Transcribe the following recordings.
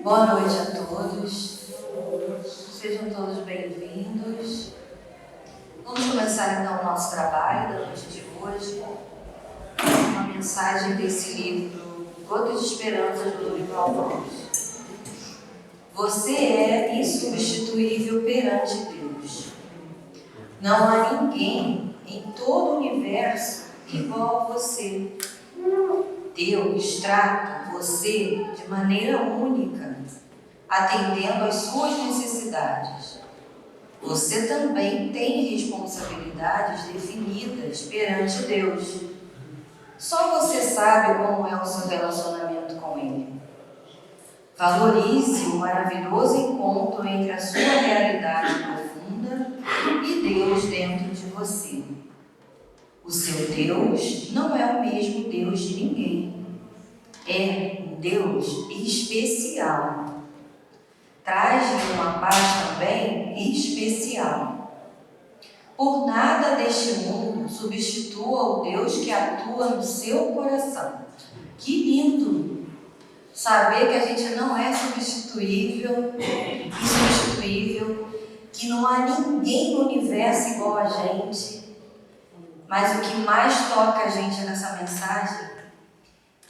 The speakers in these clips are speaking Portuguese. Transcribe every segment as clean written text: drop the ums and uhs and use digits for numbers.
Boa noite a todos, sejam todos bem-vindos. Vamos começar então o nosso trabalho da noite de hoje, uma mensagem desse livro Gotas de Esperança, do Dorival Campos. Você é insubstituível perante Deus. Não há ninguém em todo o universo igual a você. Deus trata você de maneira única, atendendo às suas necessidades. Você também tem responsabilidades definidas perante Deus. Só você sabe como é o seu relacionamento com Ele. Valorize o maravilhoso encontro entre a sua realidade profunda e Deus dentro de você. O seu Deus não é o mesmo Deus de ninguém. É um Deus especial. Traz-lhe uma paz também especial. Por nada deste mundo substitua o Deus que atua no seu coração. Que lindo! Saber que a gente não é substituível, insubstituível, que não há ninguém no universo igual a gente. Mas o que mais toca a gente nessa mensagem,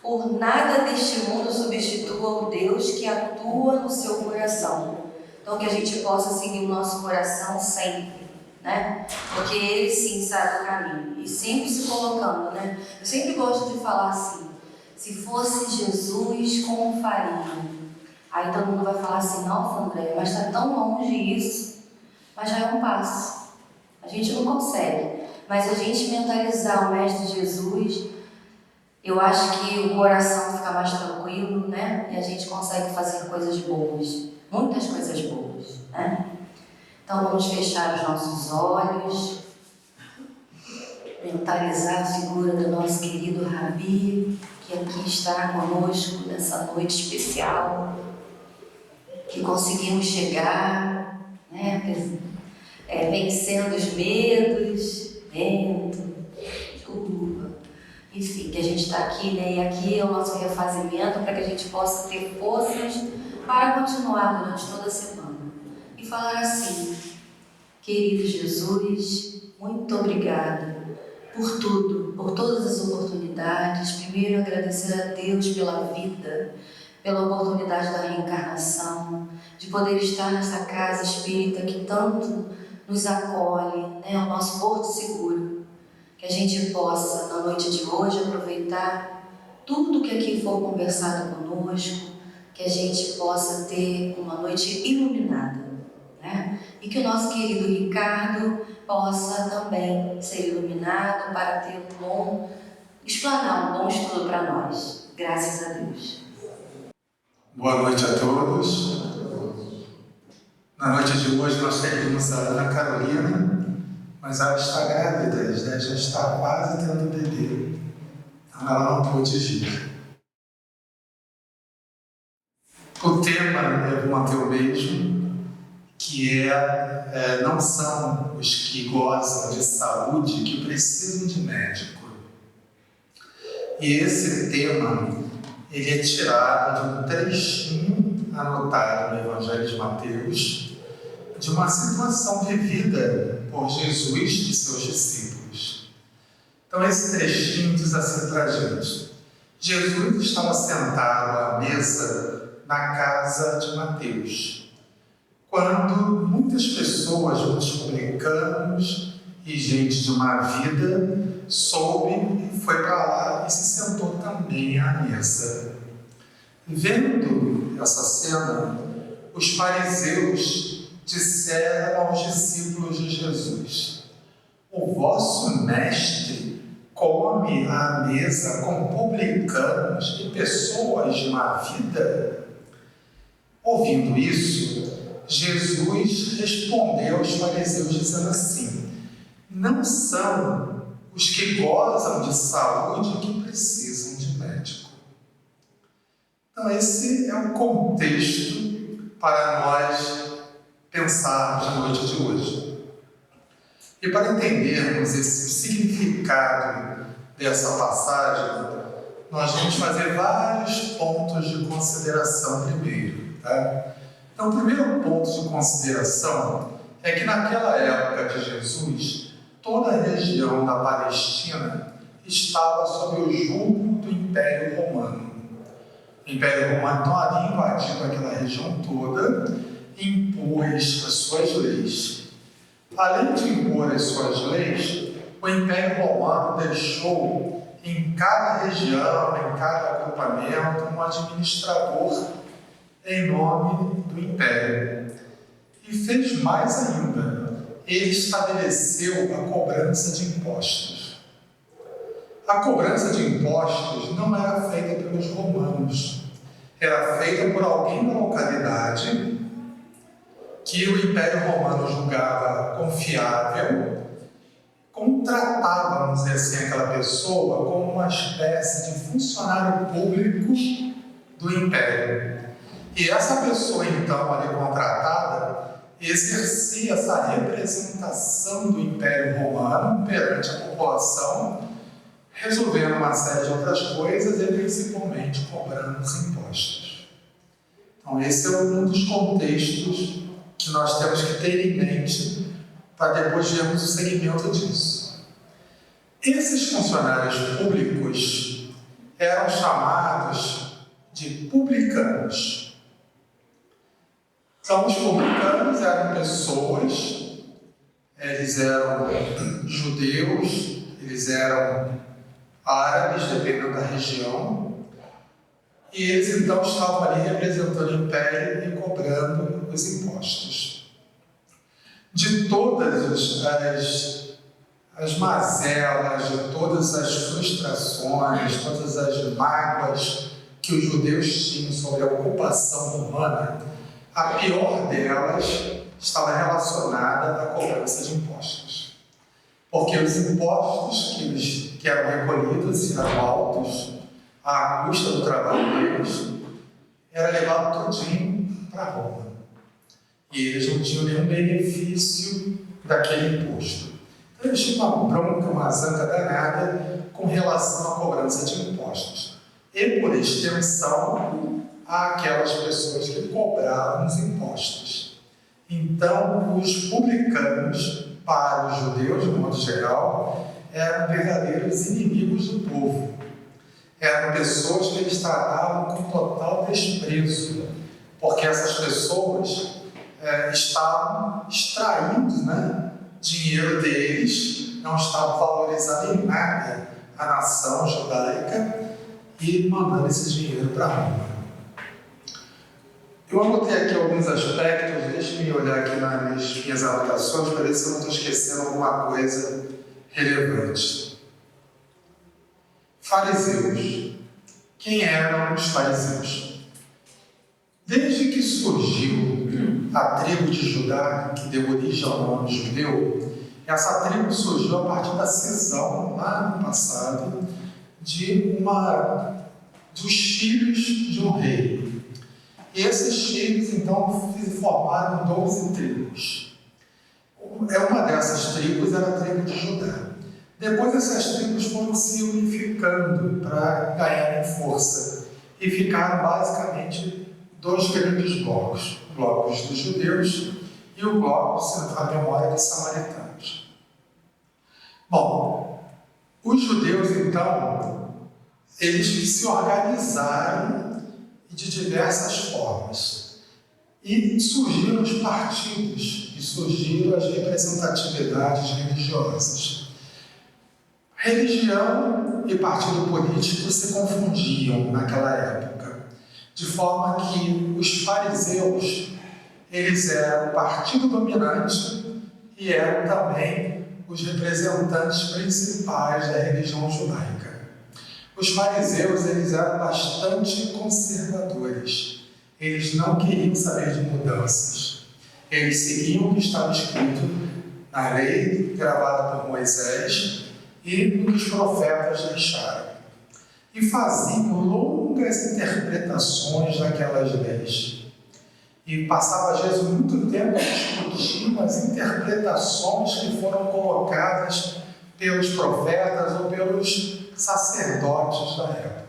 por nada deste mundo substitua o Deus que atua no seu coração. Então que a gente possa seguir o nosso coração sempre, né? Porque Ele sim sabe o caminho. E sempre se colocando, né? Eu sempre gosto de falar assim, se fosse Jesus, como faria? Aí todo mundo vai falar assim, nossa André, mas está tão longe isso. Mas já é um passo. A gente não consegue. Mas a gente mentalizar o Mestre Jesus, eu acho que o coração fica mais tranquilo, né? E a gente consegue fazer coisas boas, muitas coisas boas, né? Então vamos fechar os nossos olhos, mentalizar a figura do nosso querido Rabi, que aqui está conosco nessa noite especial, que conseguimos chegar, né? Vencendo os medos, vento, chuva, enfim, que a gente está aqui, né? E aqui é o nosso refazimento para que a gente possa ter forças para continuar durante toda a semana. E falar assim, querido Jesus, muito obrigada por tudo, por todas as oportunidades. Primeiro, agradecer a Deus pela vida, pela oportunidade da reencarnação, de poder estar nessa casa espírita que tanto nos acolhe, né? O nosso porto seguro. Que a gente possa, na noite de hoje, aproveitar tudo que aqui for conversado conosco, que a gente possa ter uma noite iluminada, né? E que o nosso querido Ricardo possa também ser iluminado para ter explanar um bom estudo para nós. Graças a Deus. Boa noite a todos. Na noite de hoje nós teríamos a Ana Carolina, mas ela está grávida, né? Já está quase tendo bebê. Então ela não pôde vir. O tema eu manter o mesmo, que não são os que gozam de saúde que precisam de médico. E esse tema, ele é tirado de um trechinho anotado no Evangelho de Mateus, de uma situação vivida por Jesus e seus discípulos. Então esse trechinho diz assim para a gente: Jesus estava sentado à mesa na casa de Mateus, quando muitas pessoas, muitos publicanos e gente de má vida, soube e foi para lá e se sentou também à mesa. Vendo essa cena, os fariseus disseram aos discípulos de Jesus: o vosso mestre come à mesa com publicanos e pessoas de má vida? Ouvindo isso, Jesus respondeu aos fariseus dizendo assim: não são os que gozam de saúde que precisam de médico. Então esse é o contexto para nós pensarmos na noite de hoje. E para entendermos esse significado dessa passagem, nós vamos fazer vários pontos de consideração primeiro. Tá? Então, o primeiro ponto de consideração é que naquela época de Jesus, toda a região da Palestina estava sob o jugo do Império Romano. O Império Romano então havia invadido aquela região toda e impôs as suas leis. Além de impor as suas leis, o Império Romano deixou em cada região, em cada agrupamento, um administrador em nome do Império. E fez mais ainda, ele estabeleceu a cobrança de impostos. A cobrança de impostos não era feita pelos romanos, era feita por alguém da localidade que o Império Romano julgava confiável, contratava, vamos dizer assim, aquela pessoa como uma espécie de funcionário público do Império. E essa pessoa, então, ali contratada, exercia essa representação do Império Romano perante a população, resolvendo uma série de outras coisas e principalmente cobrando os impostos. Então, esse é um dos contextos que nós temos que ter em mente para depois vermos o segmento disso. Esses funcionários públicos eram chamados de publicanos. Então, os publicanos eram pessoas, eles eram judeus, eles eram árabes, dependendo da região, e eles então estavam ali representando o império e cobrando os impostos. De todas as mazelas, de todas as frustrações, todas as mágoas que os judeus tinham sobre a ocupação romana, a pior delas estava relacionada à cobrança de impostos. Porque os impostos que eram recolhidos eram altos, a custa do trabalho deles era levado todinho para Roma. E eles não tinham nenhum benefício daquele imposto. Então eles tinham uma bronca, uma zanca danada com relação à cobrança de impostos. E, por extensão, àquelas pessoas que cobravam os impostos. Então, os publicanos, para os judeus, de modo geral, eram verdadeiros inimigos do povo. Eram pessoas que eles tratavam com total desprezo, porque essas pessoas estavam extraindo dinheiro deles, não estavam valorizando em nada a nação judaica e mandando esse dinheiro para Roma. Eu anotei aqui alguns aspectos, deixe-me olhar aqui nas minhas anotações para ver se eu não estou esquecendo alguma coisa relevante. Fariseus. Quem eram os fariseus? Desde que surgiu a tribo de Judá, que deu origem ao nome judeu, essa tribo surgiu a partir da cisão, lá no passado, dos filhos de um rei. E esses filhos, então, formaram 12 tribos. Uma dessas tribos era a tribo de Judá. Depois essas tribos foram se unificando para ganharem força e ficaram basicamente dois grandes blocos. O bloco dos judeus e o bloco, se não for a memória, dos samaritanos. Bom, os judeus, então, eles se organizaram de diversas formas. E surgiram os partidos, e surgiram as representatividades religiosas. Religião e partido político se confundiam naquela época, de forma que os fariseus, eles eram o partido dominante e eram também os representantes principais da religião judaica. Os fariseus, eles eram bastante conservadores. Eles não queriam saber de mudanças. Eles seguiam o que estava escrito na lei gravada por Moisés e no que os profetas deixaram. E faziam longas interpretações daquelas leis. E passava, às vezes, muito tempo discutindo as interpretações que foram colocadas pelos profetas ou pelos sacerdotes da época.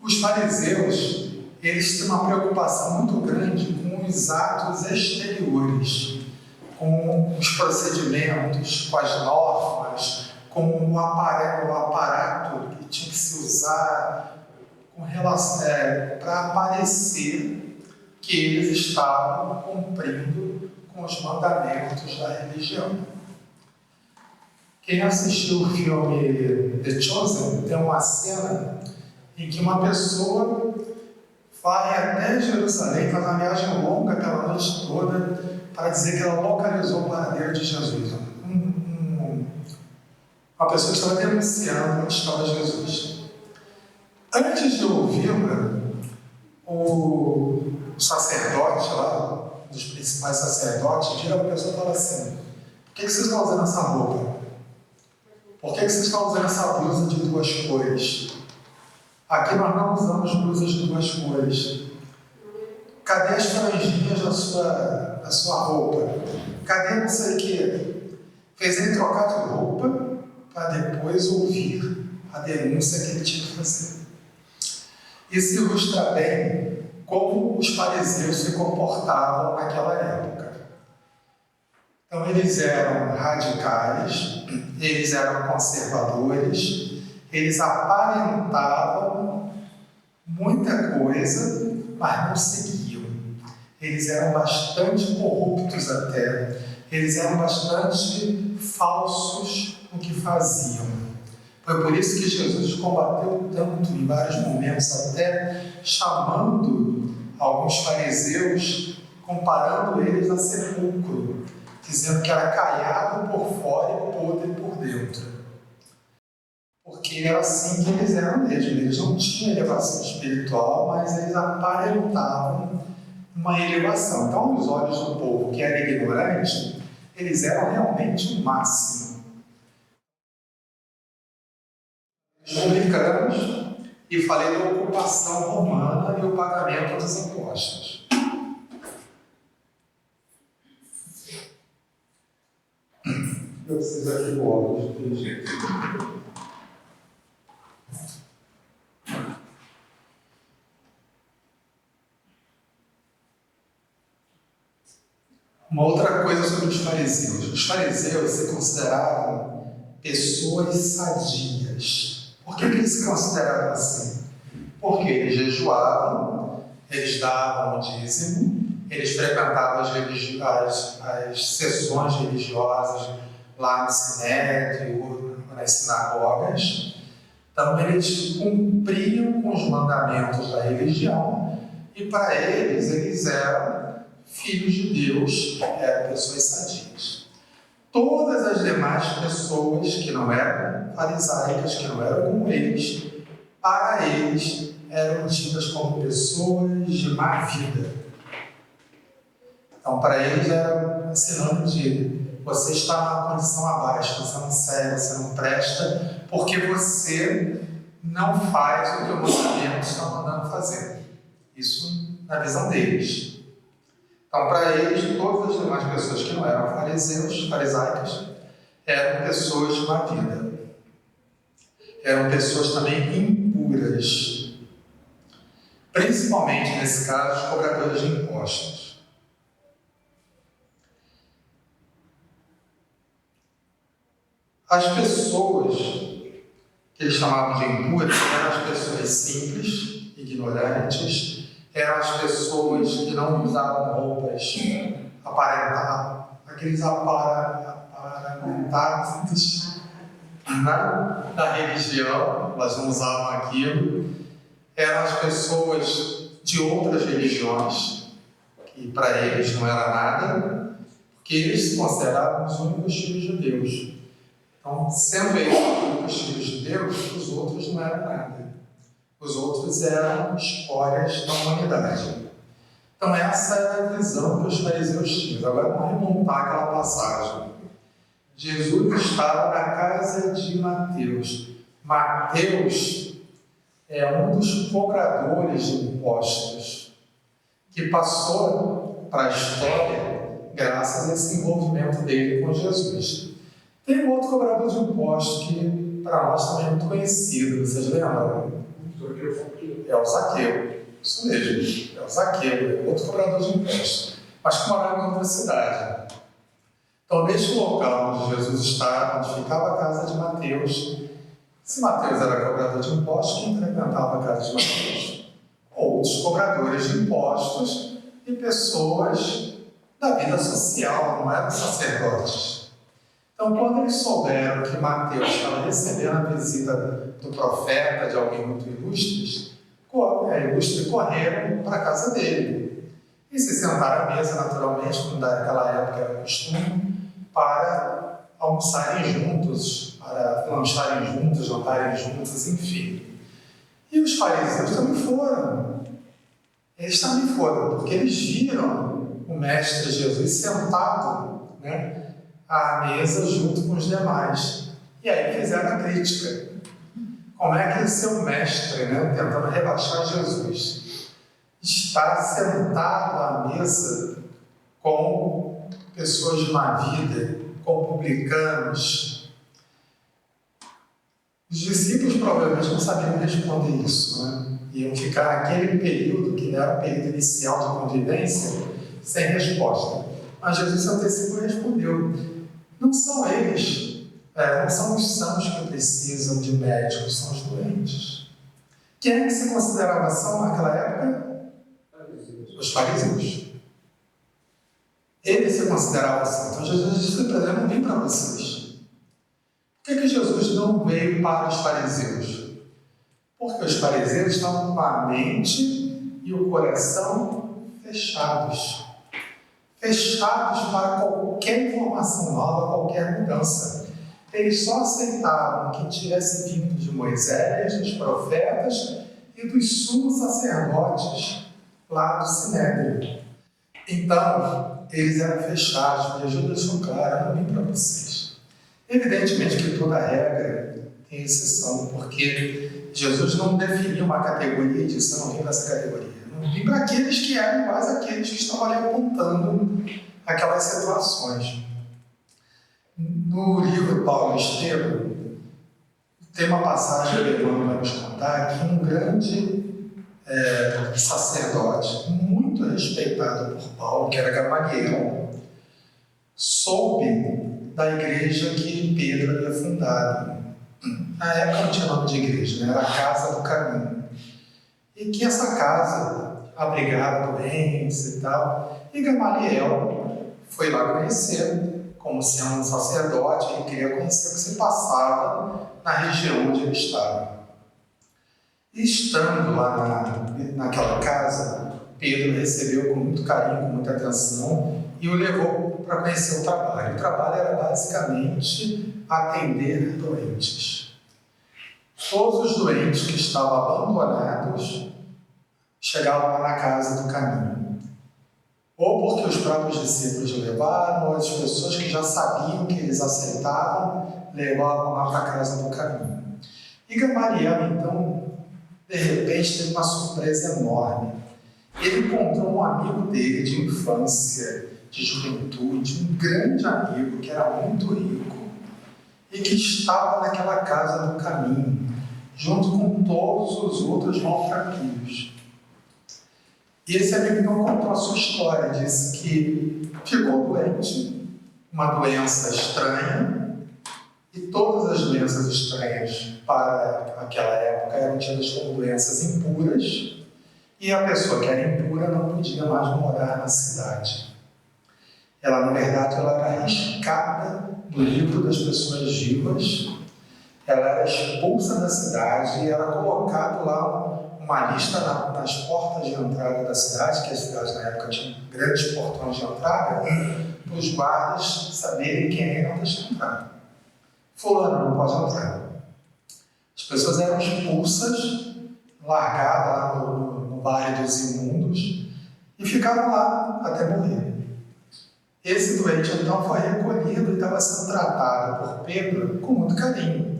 Os fariseus, eles têm uma preocupação muito grande com os atos exteriores, com os procedimentos, com as normas, com o aparato que tinha que se usar para parecer que eles estavam cumprindo com os mandamentos da religião. Quem assistiu o filme The Chosen tem uma cena em que uma pessoa vai até Jerusalém, faz uma viagem longa pela noite toda para dizer que ela localizou o paradeiro de Jesus. Uma pessoa que estava denunciando onde estava Jesus. Antes de ouvi-la, o sacerdote lá, um dos principais sacerdotes, vira para a pessoa e fala assim: por que vocês estão usando essa roupa? Por que vocês estão usando essa blusa de duas cores? Aqui nós não usamos blusas de duas cores. Cadê as franjinhas da sua roupa? Cadê não sei o quê? Fez ele trocar de roupa para depois ouvir a denúncia que ele tinha que fazer. Isso ilustra bem como os fariseus se comportavam naquela época. Então, eles eram radicais, eles eram conservadores, eles aparentavam muita coisa, mas não seguiam. Eles eram bastante corruptos até, eles eram bastante falsos no que faziam. Foi por isso que Jesus combateu tanto em vários momentos, até chamando alguns fariseus, comparando eles a sepulcro, dizendo que era caiado por fora e podre por dentro. Porque era assim que eles eram mesmo. Eles não tinham elevação espiritual, mas eles aparentavam uma elevação. Então, aos olhos do povo que era ignorante, eles eram realmente o máximo. Publicanos, e falei da ocupação romana e o pagamento dos impostos. Eu preciso aqui do óculos, de jeito. Uma outra coisa sobre os fariseus. Os fariseus se consideravam pessoas sadias. Por que eles se consideravam assim? Porque eles jejuavam, eles davam o dízimo, eles frequentavam as sessões religiosas lá no Sinédrio, nas sinagogas. Então, eles cumpriam com os mandamentos da religião e, para eles eram filhos de Deus, eram pessoas sadias. Todas as demais pessoas que não eram farisaicas, que não eram como eles, para eles eram tidas como pessoas de má vida. Então, para eles era sinônimo de você está numa condição abaixo, você não serve, você não presta, porque você não faz o que o mandamento está mandando fazer. Isso na visão deles. Então, para eles, todas as demais pessoas que não eram farisaicas, eram pessoas de má vida. Eram pessoas também impuras. Principalmente, nesse caso, os cobradores de impostos. As pessoas que eles chamavam de impuras eram as pessoas simples, ignorantes, eram as pessoas que não usavam roupas aqueles aparamentados da religião, elas não usavam aquilo. Eram as pessoas de outras religiões, que para eles não era nada, porque eles se consideravam os únicos filhos de Deus. Então, sendo eles os únicos filhos de Deus, os outros não eram nada. Os outros eram escórias da humanidade. Então, essa era a visão que os fariseus tinham. Agora, vamos remontar aquela passagem. Jesus estava na casa de Mateus. Mateus é um dos cobradores de impostos, que passou para a história graças a esse envolvimento dele com Jesus. Tem um outro cobrador de impostos que, para nós, também é muito conhecido. Vocês lembram? É o Zaqueu, isso mesmo, é o Zaqueu, é outro cobrador de impostos, mas que morava em outra cidade. Então, neste local onde Jesus está, onde ficava a casa de Mateus, se Mateus era cobrador de impostos, quem frequentava a casa de Mateus? Outros cobradores de impostos e pessoas da vida social, não eram sacerdotes. Então, quando eles souberam que Mateus estava recebendo a visita do profeta, de alguém muito ilustre, correram para a casa dele. E se sentaram à mesa, naturalmente, como naquela época era costume, para almoçarem juntos, para lancharem juntos, jantarem juntos, enfim. E os fariseus também foram. Eles também foram, porque eles viram o mestre Jesus sentado, né, à mesa junto com os demais. E aí fizeram a crítica. Como é que seu mestre, né, tentando rebaixar Jesus, está sentado à mesa com pessoas de má vida, com publicanos? Os discípulos provavelmente não sabiam responder isso, né? Iam ficar naquele período, que era o período inicial de convivência, sem resposta. Mas Jesus se antecipou e respondeu: não são eles, não são os sãos que precisam de médicos, são os doentes. Quem é que se considerava são naquela época? Os fariseus. Eles se consideravam sãos. Então Jesus disse: eu não vim para vocês. Por que Jesus não veio para os fariseus? Porque os fariseus estavam com a mente e o coração fechados. Fechados para qualquer informação nova, qualquer mudança. Eles só aceitavam que tivesse vindo de Moisés, dos profetas e dos sumos sacerdotes lá do Sinédrio. Então, eles eram fechados, e Jesus deixou claro: eu não vim para vocês. Evidentemente que toda regra tem exceção, porque Jesus não definiu uma categoria e disse: eu não vim para essa categoria. Eu não vim para aqueles que eram iguais àqueles que estavam ali apontando aquelas situações. No livro Paulo e Estevão, tem uma passagem que Emmanuel vai nos contar que um grande sacerdote, muito respeitado por Paulo, que era Gamaliel, soube da igreja que Pedro havia fundado. Na época não tinha nome de igreja, né? Era a Casa do Caminho. E que essa casa abrigava doentes e tal. E Gamaliel foi lá conhecer, como sendo um sacerdote, ele queria conhecer o que se passava na região onde ele estava. E estando lá naquela casa, Pedro recebeu com muito carinho, com muita atenção, e o levou para conhecer o trabalho. O trabalho era basicamente atender doentes. Todos os doentes que estavam abandonados chegavam lá na Casa do Caminho. Ou porque os próprios discípulos levaram, ou as pessoas que já sabiam que eles aceitavam, levavam lá para a Casa do Caminho. E Gamaliel, então, de repente, teve uma surpresa enorme. Ele encontrou um amigo dele de infância, de juventude, um grande amigo que era muito rico e que estava naquela Casa do Caminho, junto com todos os outros maltrapilhos. E esse amigo então contou a sua história, disse que ficou doente, uma doença estranha, e todas as doenças estranhas para aquela época eram tidas como doenças impuras, e a pessoa que era impura não podia mais morar na cidade. Ela, na verdade, ela era arriscada do livro das pessoas vivas, ela era expulsa da cidade e era colocado lá uma lista nas portas de entrada da cidade, que a cidade na época tinha grandes portões de entrada, para os guardas saberem quem é e não deixar entrar. Fulano não pode entrar. As pessoas eram expulsas, largadas lá no Vale dos Imundos, e ficavam lá até morrer. Esse doente então foi recolhido e estava sendo tratado por Pedro com muito carinho.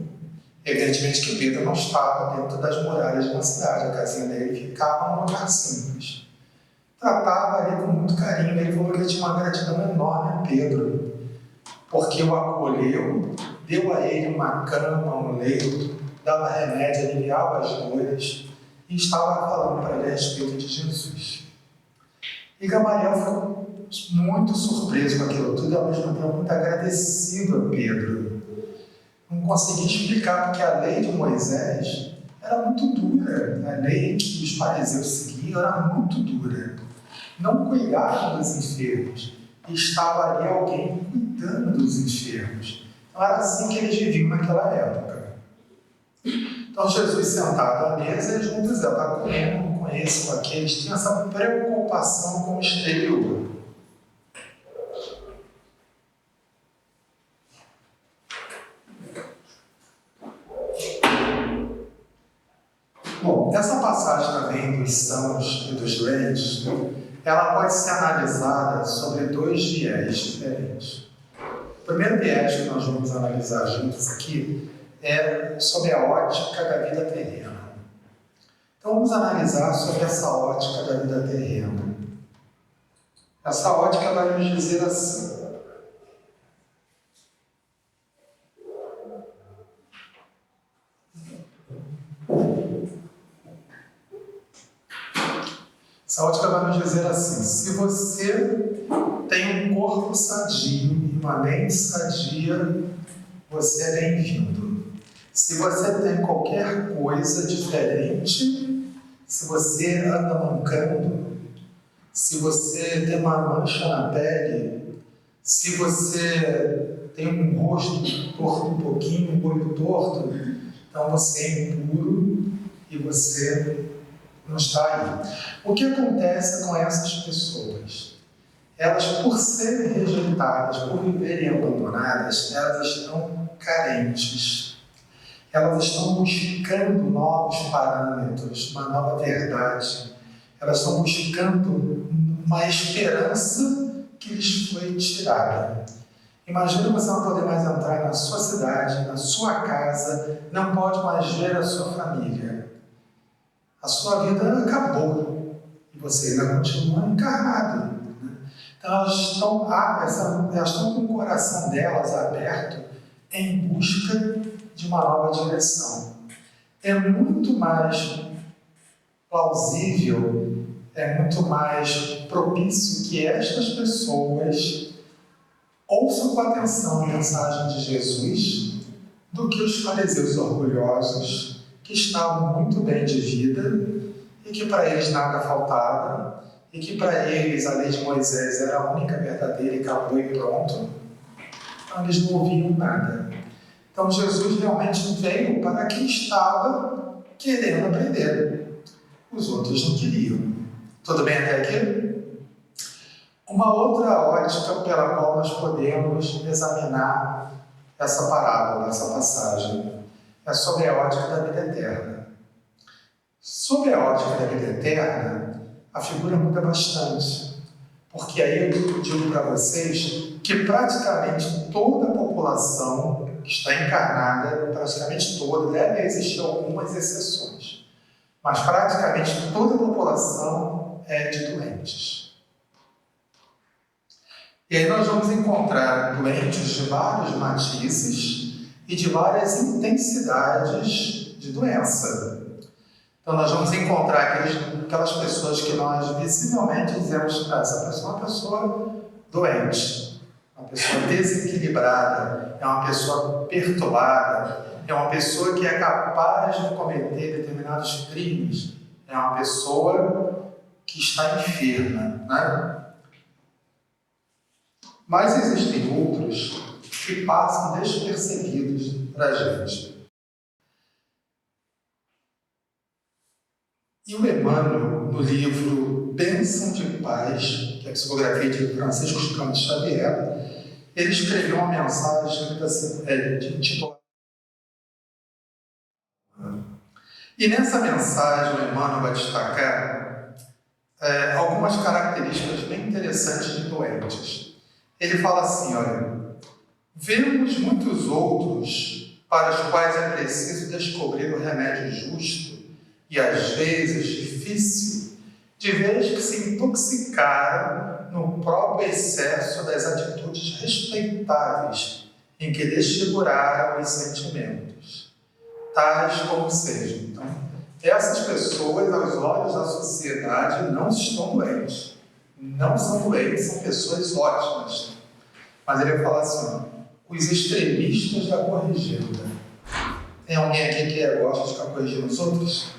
Evidentemente que Pedro não estava dentro das muralhas de uma cidade, a casinha dele ficava num lugar simples. Tratava ali com muito carinho, ele falou que ele tinha uma gratidão enorme a Pedro, porque o acolheu, deu a ele uma cama, um leito, dava remédio, aliviava as dores, e estava falando para ele a respeito de Jesus. E Gamaliel ficou muito surpreso com aquilo tudo e ao mesmo tempo muito agradecido a Pedro. Não conseguia explicar porque a lei de Moisés era muito dura. A lei que os fariseus seguiam era muito dura. Não cuidavam dos enfermos. E estava ali alguém cuidando dos enfermos. Então era assim que eles viviam naquela época. Então Jesus sentado à mesa e juntos estava comendo com esse, com aqueles, tinha essa preocupação com o exterior. Bom, essa passagem também dos sãos e dos doentes, ela pode ser analisada sobre dois viés diferentes. O primeiro viés que nós vamos analisar juntos aqui é sobre a ótica da vida terrena. Então vamos analisar sobre essa ótica da vida terrena. Essa ótica vai nos dizer assim: essa ótica vai nos dizer assim: se você tem um corpo sadio e uma mente sadia, você é bem-vindo. Se você tem qualquer coisa diferente, se você anda mancando, se você tem uma mancha na pele, se você tem um rosto torto um pouquinho, um olho torto, então você é impuro e você não está aí. O que acontece com essas pessoas? Elas, por serem rejeitadas, por viverem abandonadas, elas estão carentes. Elas estão buscando novos parâmetros, uma nova verdade. Elas estão buscando uma esperança que lhes foi tirada. Imagina você não poder mais entrar na sua cidade, na sua casa, não pode mais ver a sua família. A sua vida acabou e você ainda continua encarnado. Então elas estão com o coração delas aberto em busca de uma nova direção. É muito mais plausível, é muito mais propício que estas pessoas ouçam com atenção a mensagem de Jesus do que os fariseus orgulhosos que estavam muito bem de vida e que para eles nada faltava e que para eles a lei de Moisés era a única verdadeira e acabou e pronto. Então eles não ouviam nada. Então Jesus realmente veio para quem estava querendo aprender. Os outros não queriam. Tudo bem até aqui? Uma outra ótica pela qual nós podemos examinar essa parábola, essa passagem, é sobre a ótica da vida eterna. Sobre a ótica da vida eterna, a figura muda bastante. Porque aí eu digo para vocês que praticamente toda a população que está encarnada, praticamente toda, deve existir algumas exceções, mas praticamente toda a população é de doentes. E aí nós vamos encontrar doentes de vários matizes e de várias intensidades de doença. Então nós vamos encontrar aquelas pessoas que nós visivelmente dizemos: essa pessoa é uma pessoa doente, uma pessoa desequilibrada, é uma pessoa perturbada, é uma pessoa que é capaz de cometer determinados crimes, é uma pessoa que está enferma, né? Mas existem outros que passam despercebidos para a gente. E o Emmanuel, no livro Bênção de Paz, que é a psicografia de Francisco de Campos Xavier, ele escreveu uma mensagem intitulada. E nessa mensagem o Emmanuel vai destacar algumas características bem interessantes de doentes. Ele fala assim: olha, vemos muitos outros para os quais é preciso descobrir o remédio justo e às vezes difícil, de vez que se intoxicaram no próprio excesso das atitudes respeitáveis em que desfiguraram os sentimentos, tais como sejam. Então, essas pessoas, aos olhos da sociedade, não estão doentes. Não são doentes, são pessoas ótimas. Mas ele vai falar assim, ó, os extremistas da corrigenda. Tem alguém aqui que gosta de ficar corrigindo os outros?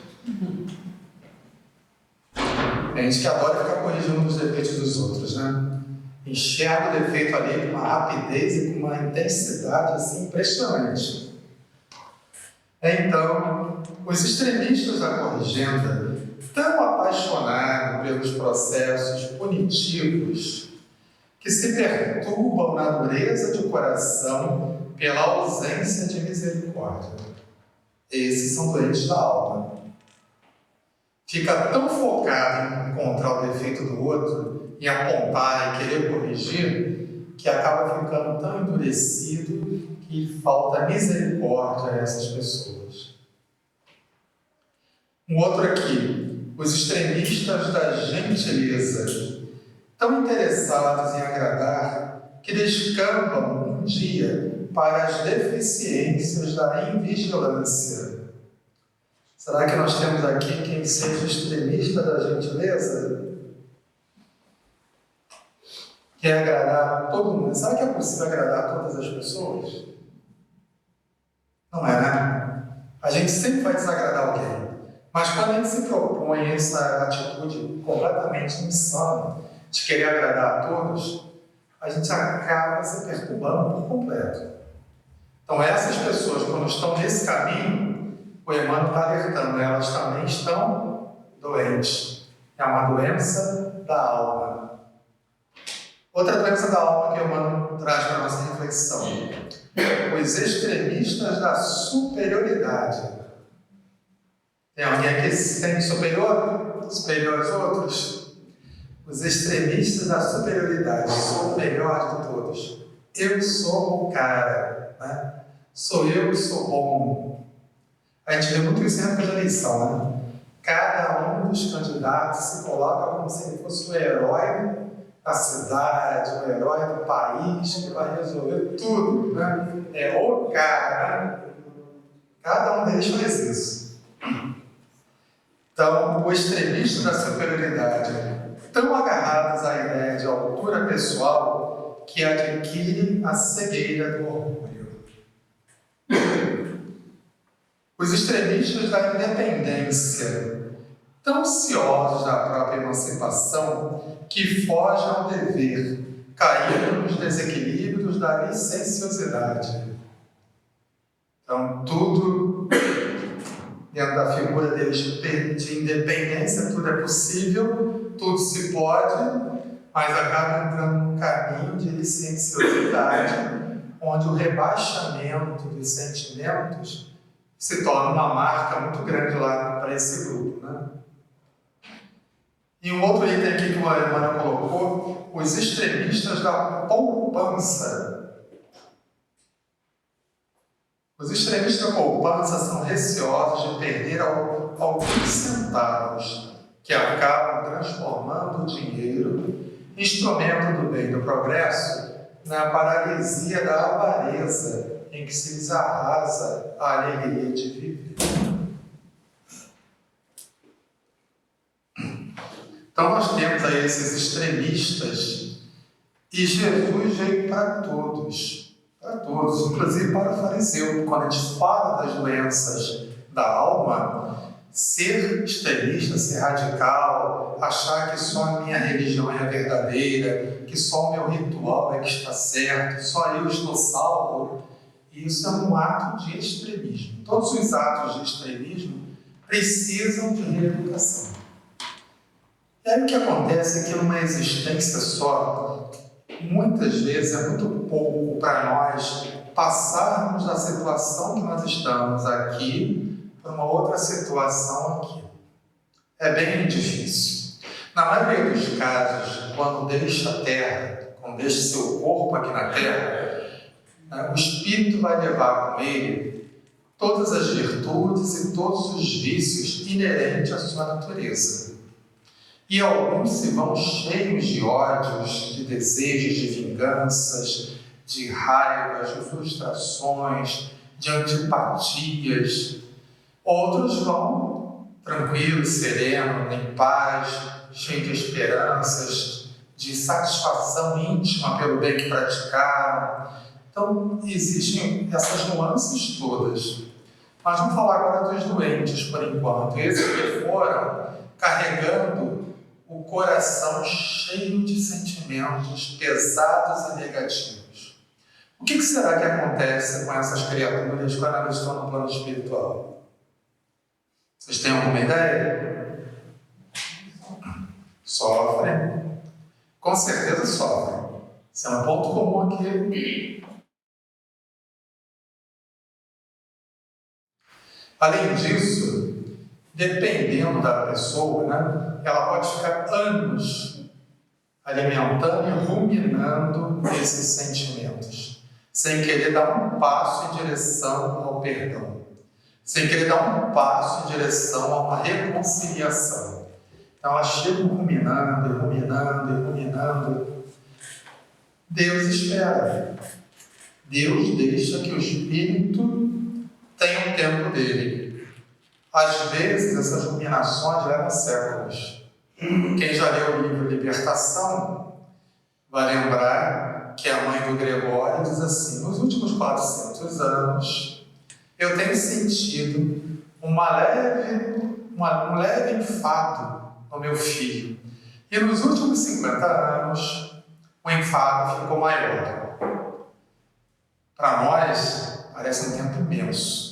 Tem gente que adora ficar corrigindo os defeitos dos outros, né? Enxerga o defeito ali com uma rapidez e com uma intensidade assim, impressionante. Então, os extremistas da corrigenda, tão apaixonados pelos processos punitivos, que se perturbam na dureza de coração pela ausência de misericórdia. Esses são doentes da alma. Fica tão focado em encontrar o defeito do outro, em apontar e querer corrigir, que acaba ficando tão endurecido que falta misericórdia a essas pessoas. Um outro aqui, os extremistas da gentileza, tão interessados em agradar, que descambam um dia para as deficiências da invigilância. Será que nós temos aqui quem seja extremista da gentileza? Quer agradar todo mundo? Será que é possível agradar todas as pessoas? Não é, né? A gente sempre vai desagradar alguém. Mas quando a gente se propõe essa atitude completamente insana de querer agradar a todos, a gente acaba se perturbando por completo. Então essas pessoas, quando estão nesse caminho, o Emmanuel está alertando, elas também estão doentes. É uma doença da alma. Outra doença da alma que o Emmanuel traz para a nossa reflexão: os extremistas da superioridade. Tem alguém aqui que se sente superior aos outros? Os extremistas da superioridade. Sou o melhor de todos. Eu sou o cara, né? Sou eu que sou bom. A gente vê muito isso na época da eleição, né? Cada um dos candidatos se coloca como se ele fosse o herói da cidade, o herói do país, que vai resolver tudo, né? É o cara, né? Cada um deles faz isso. Então, o extremista da superioridade, tão agarrados à ideia de altura pessoal, que adquirem a cegueira do orgulho. Os extremistas da independência, tão ciosos da própria emancipação, que fogem ao dever, caindo nos desequilíbrios da licenciosidade. Então, tudo dentro da figura deles de independência, tudo é possível, tudo se pode, mas acaba entrando num caminho de licenciosidade, onde o rebaixamento dos sentimentos se torna uma marca muito grande lá para esse grupo, né? E um outro item aqui que o Emmanuel colocou, os extremistas da poupança. Os extremistas da poupança são receosos de perder alguns centavos, que acabam transformando o dinheiro, instrumento do bem e do progresso, na paralisia da avareza, em que se lhes arrasa a alegria de viver. Então nós temos aí esses extremistas, e Jesus veio para todos, inclusive para o fariseu. Quando a gente fala das doenças da alma, ser extremista, ser radical, achar que só a minha religião é a verdadeira, que só o meu ritual é que está certo, só eu estou salvo, isso é um ato de extremismo. Todos os atos de extremismo precisam de reeducação. E aí o que acontece é que numa existência só, muitas vezes é muito pouco para nós passarmos da situação que nós estamos aqui para uma outra situação aqui. É bem difícil. Na maioria dos casos, quando deixa a Terra, quando deixa seu corpo aqui na Terra, o Espírito vai levar com ele todas as virtudes e todos os vícios inerentes à sua natureza. E alguns se vão cheios de ódios, de desejos, de vinganças, de raivas, de frustrações, de antipatias. Outros vão tranquilo, sereno, em paz, cheio de esperanças, de satisfação íntima pelo bem que praticaram. Então, existem essas nuances todas. Mas vamos falar agora dos doentes, por enquanto. Esses que foram carregando o coração cheio de sentimentos pesados e negativos. O que será que acontece com essas criaturas quando elas estão no plano espiritual? Vocês têm alguma ideia? Sofrem. Com certeza sofrem. Isso é um ponto comum aqui. Além disso, dependendo da pessoa, né, ela pode ficar anos alimentando e ruminando esses sentimentos, sem querer dar um passo em direção ao perdão, sem querer dar um passo em direção a uma reconciliação. Então ela chega ruminando, ruminando e ruminando. Deus espera. Deus deixa que o espírito tenha o tempo dele. Às vezes essas ruminações levam séculos. Quem já leu o livro Libertação vai lembrar que a mãe do Gregório diz assim: nos últimos 400 anos eu tenho sentido um leve enfado no meu filho, e nos últimos 50 anos o enfado ficou maior. Para nós parece um tempo imenso.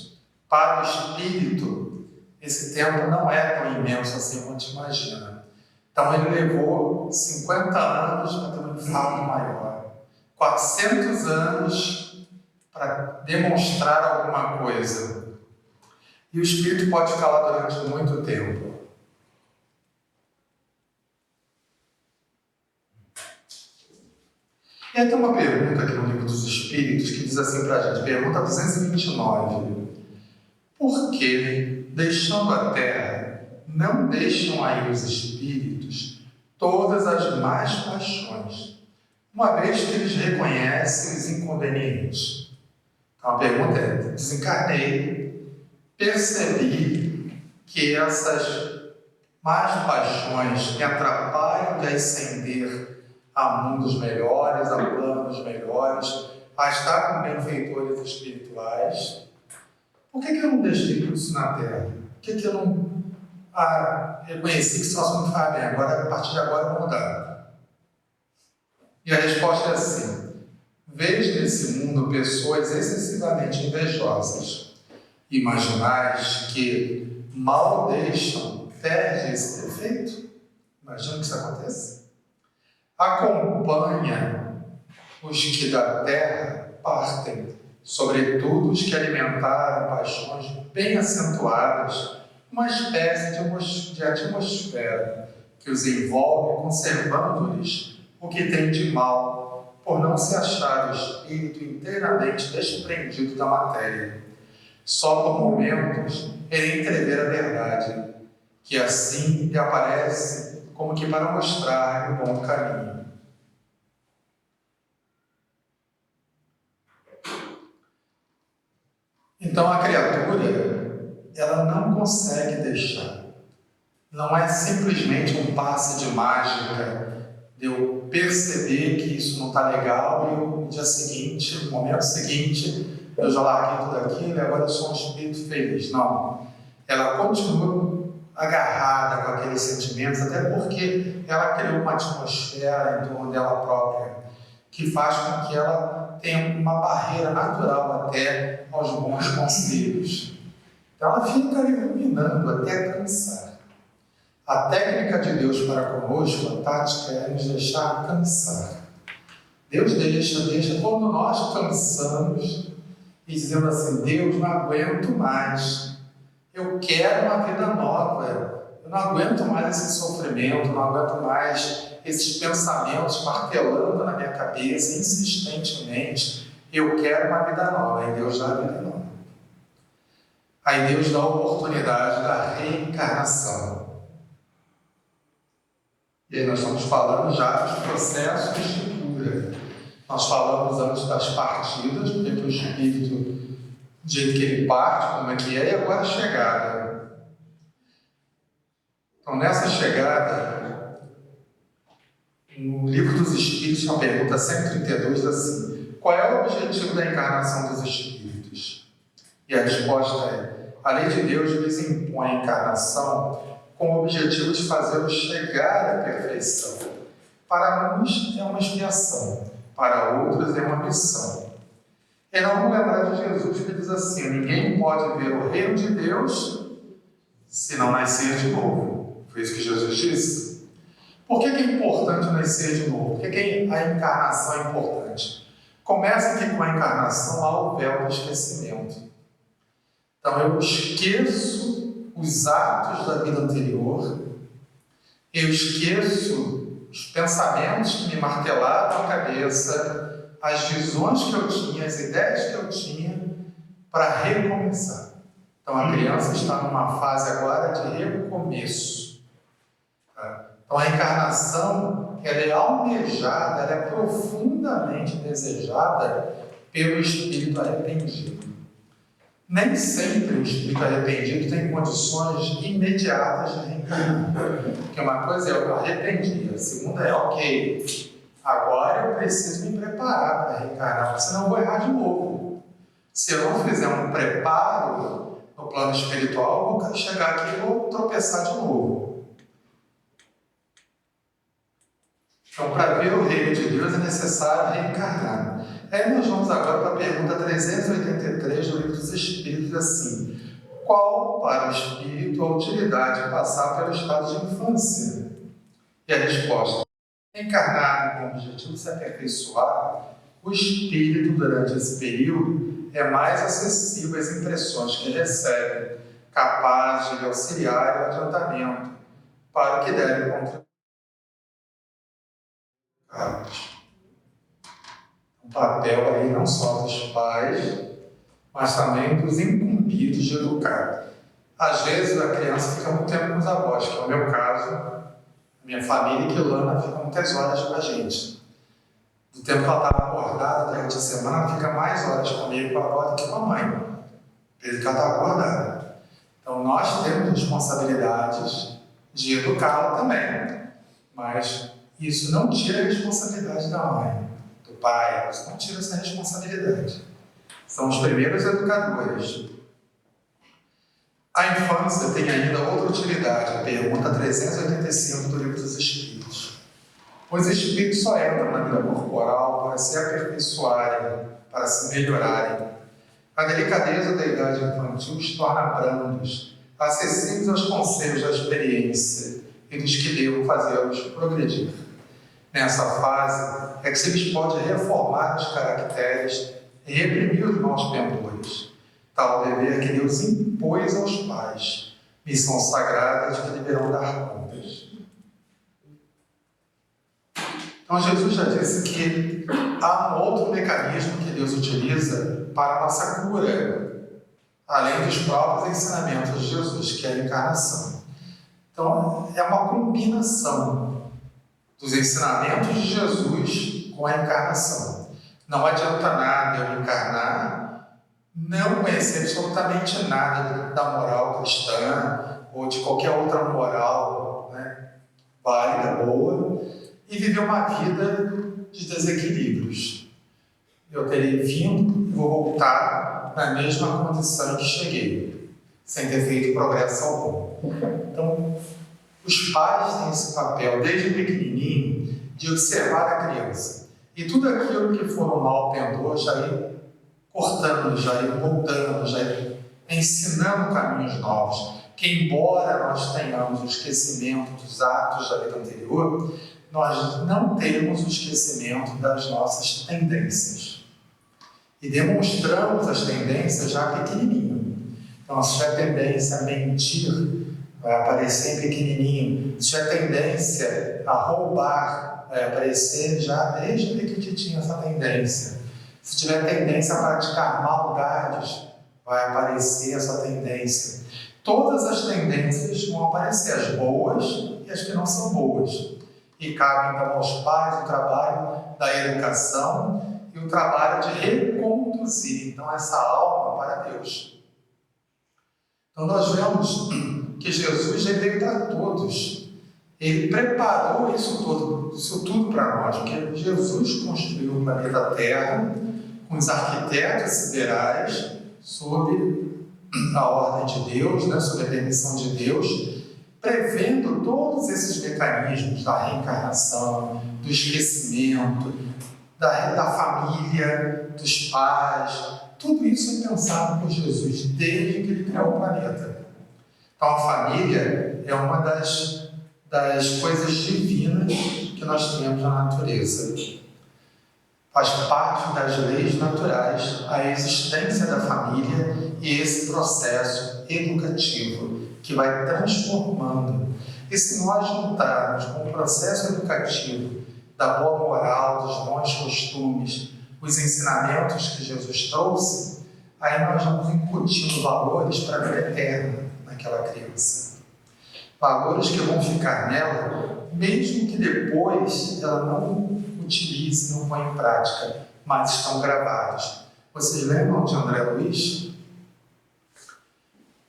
Para o espírito, esse tempo não é tão imenso assim quanto imagina. Então ele levou 50 anos para ter um enfado maior, 400 anos para demonstrar alguma coisa. E o espírito pode ficar lá durante muito tempo. E aí tem uma pergunta aqui no Livro dos Espíritos que diz assim para a gente, pergunta 229. Por que, deixando a Terra, não deixam aí os espíritos todas as más paixões, uma vez que eles reconhecem os inconvenientes? Então a pergunta é: desencarnei, percebi que essas más paixões me atrapalham de ascender a mundos melhores, a planos melhores, a estar com benfeitores espirituais. Por que eu não deixei isso na Terra? Por que eu não reconheci que só me faz bem? Agora, a partir de agora, eu vou mudar. E a resposta é assim: vejo nesse mundo pessoas excessivamente invejosas, imaginais que mal deixam, perde esse defeito. Imagina que isso aconteça. Acompanha os que da Terra partem, sobretudo os que alimentaram paixões bem acentuadas, uma espécie de atmosfera que os envolve, conservando-lhes o que tem de mal, por não se achar o espírito inteiramente desprendido da matéria. Só por momentos ele entrever a verdade, que assim lhe aparece como que para mostrar o bom caminho. Então a criatura, ela não consegue deixar. Não é simplesmente um passe de mágica de eu perceber que isso não está legal e no dia seguinte, no momento seguinte, eu já larguei tudo aquilo e agora eu sou um espírito feliz. Não. Ela continua agarrada com aqueles sentimentos, até porque ela criou uma atmosfera em torno dela própria que faz com que ela tenha uma barreira natural até aos bons conselhos. Então ela fica ali ruminando até cansar. A técnica de Deus para conosco, a tática, é nos deixar cansar. Deus deixa quando nós cansamos e dizemos assim: Deus, não aguento mais, eu quero uma vida nova, eu não aguento mais esse sofrimento, não aguento mais esses pensamentos martelando na minha cabeça insistentemente, eu quero uma vida nova. Aí Deus dá a vida nova. Aí Deus dá a oportunidade da reencarnação. E aí nós estamos falando já dos processos de cura. Nós falamos antes das partidas, porque o espírito, do jeito que ele parte, como é que é, e agora a chegada. Então, nessa chegada, no Livro dos Espíritos, na pergunta 132, diz assim: qual é o objetivo da encarnação dos espíritos? E a resposta é: a lei de Deus lhes impõe a encarnação com o objetivo de fazê-los chegar à perfeição. Para uns é uma expiação, para outros é uma missão. E nós vamos lembrar de Jesus que diz assim: ninguém pode ver o reino de Deus se não nascer de novo. Foi isso que Jesus disse. Por que é importante nascer de novo? Por que a encarnação é importante? Começa aqui com a encarnação ao véu do esquecimento. Então eu esqueço os atos da vida anterior, eu esqueço os pensamentos que me martelavam a cabeça, as visões que eu tinha, as ideias que eu tinha, para recomeçar. Então a criança está numa fase agora de recomeço. Tá? Então a encarnação, ela é almejada, ela é profundamente desejada pelo espírito arrependido. Nem sempre o espírito arrependido tem condições imediatas de reencarnar. Porque uma coisa é eu arrependi, a segunda é ok, agora eu preciso me preparar para reencarnar, porque senão eu vou errar de novo. Se eu não fizer um preparo no plano espiritual, eu vou chegar aqui e vou tropeçar de novo. Então, para ver o reino de Deus é necessário reencarnar. Aí nós vamos agora para a pergunta 383 do Livro dos Espíritos, assim: qual para o espírito a utilidade de passar pelo estado de infância? E a resposta: encarnar com o objetivo de se aperfeiçoar, o espírito durante esse período é mais acessível às impressões que recebe, capaz de lhe auxiliar o adiantamento para o que deve contribuir. Um papel aí não só dos pais, mas também dos incumbidos de educar. Às vezes a criança fica muito tempo com os avós, que é o meu caso, a minha família que Lana fica muitas horas com a gente. Do tempo que ela estava acordada durante a semana, ela fica mais horas comigo com a avó do que com a mãe, desde que ela está acordada. Então nós temos responsabilidades de educá-la também, mas isso não tira a responsabilidade da mãe, do pai, isso não tira essa responsabilidade. São os primeiros educadores. A infância tem ainda outra utilidade, a pergunta 385 do Livro dos Espíritos. Os espíritos só entram na vida corporal para se aperfeiçoarem, para se melhorarem. A delicadeza da idade infantil os torna brandos, acessíveis aos conselhos da experiência e dos que devam fazê-los progredir. Nessa fase é que se lhes pode reformar os caracteres e reprimir os maus pendores, tal dever que Deus impôs aos pais, missão sagrada de que deverão dar contas. Então Jesus já disse que há um outro mecanismo que Deus utiliza para a nossa cura, além dos próprios ensinamentos de Jesus, que é a encarnação. Então é uma combinação dos ensinamentos de Jesus com a encarnação. Não adianta nada eu encarnar, não conhecer absolutamente nada da moral cristã ou de qualquer outra moral, válida, boa, e viver uma vida de desequilíbrios. Eu terei vindo e vou voltar na mesma condição em que cheguei, sem ter feito progresso algum. Então, os pais têm esse papel, desde pequenininho, de observar a criança. E tudo aquilo que for um mal pendor, já ir cortando, já ir voltando, já ir ensinando caminhos novos. Que embora nós tenhamos o esquecimento dos atos da vida anterior, nós não temos o esquecimento das nossas tendências. E demonstramos as tendências já pequenininho. Então, se tiver tendência a mentir, vai aparecer pequenininho. Se tiver tendência a roubar, vai aparecer já desde pequititinho essa tendência. Se tiver tendência a praticar maldades, vai aparecer essa tendência. Todas as tendências vão aparecer, as boas e as que não são boas. E cabe então aos pais o trabalho da educação e o trabalho de reconduzir então essa alma para Deus. Então nós vemos que Jesus veio para todos. Ele preparou isso tudo para nós, porque Jesus construiu o planeta Terra com os arquitetos siderais sob a ordem de Deus, né, sob a permissão de Deus, prevendo todos esses mecanismos da reencarnação, do esquecimento, da família, dos pais. Tudo isso é pensado por Jesus desde que ele criou o planeta. Então, a família é uma das coisas divinas que nós temos na natureza. Faz parte das leis naturais a existência da família e esse processo educativo que vai transformando. E se nós juntarmos com o processo educativo da boa moral, dos bons costumes, os ensinamentos que Jesus trouxe, aí nós vamos incutindo valores para a vida eterna naquela criança. Valores que vão ficar nela, mesmo que depois ela não utilize, não põe em prática, mas estão gravados. Vocês lembram de André Luiz?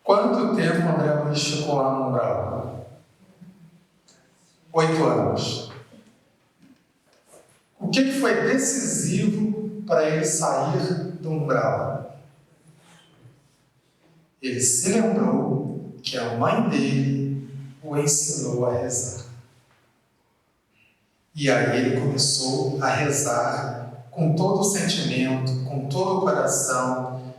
Quanto tempo André Luiz ficou lá no umbral? 8 anos. O que foi decisivo para ele sair do umbral? Ele se lembrou que a mãe dele o ensinou a rezar. E aí ele começou a rezar com todo o sentimento, com todo o coração,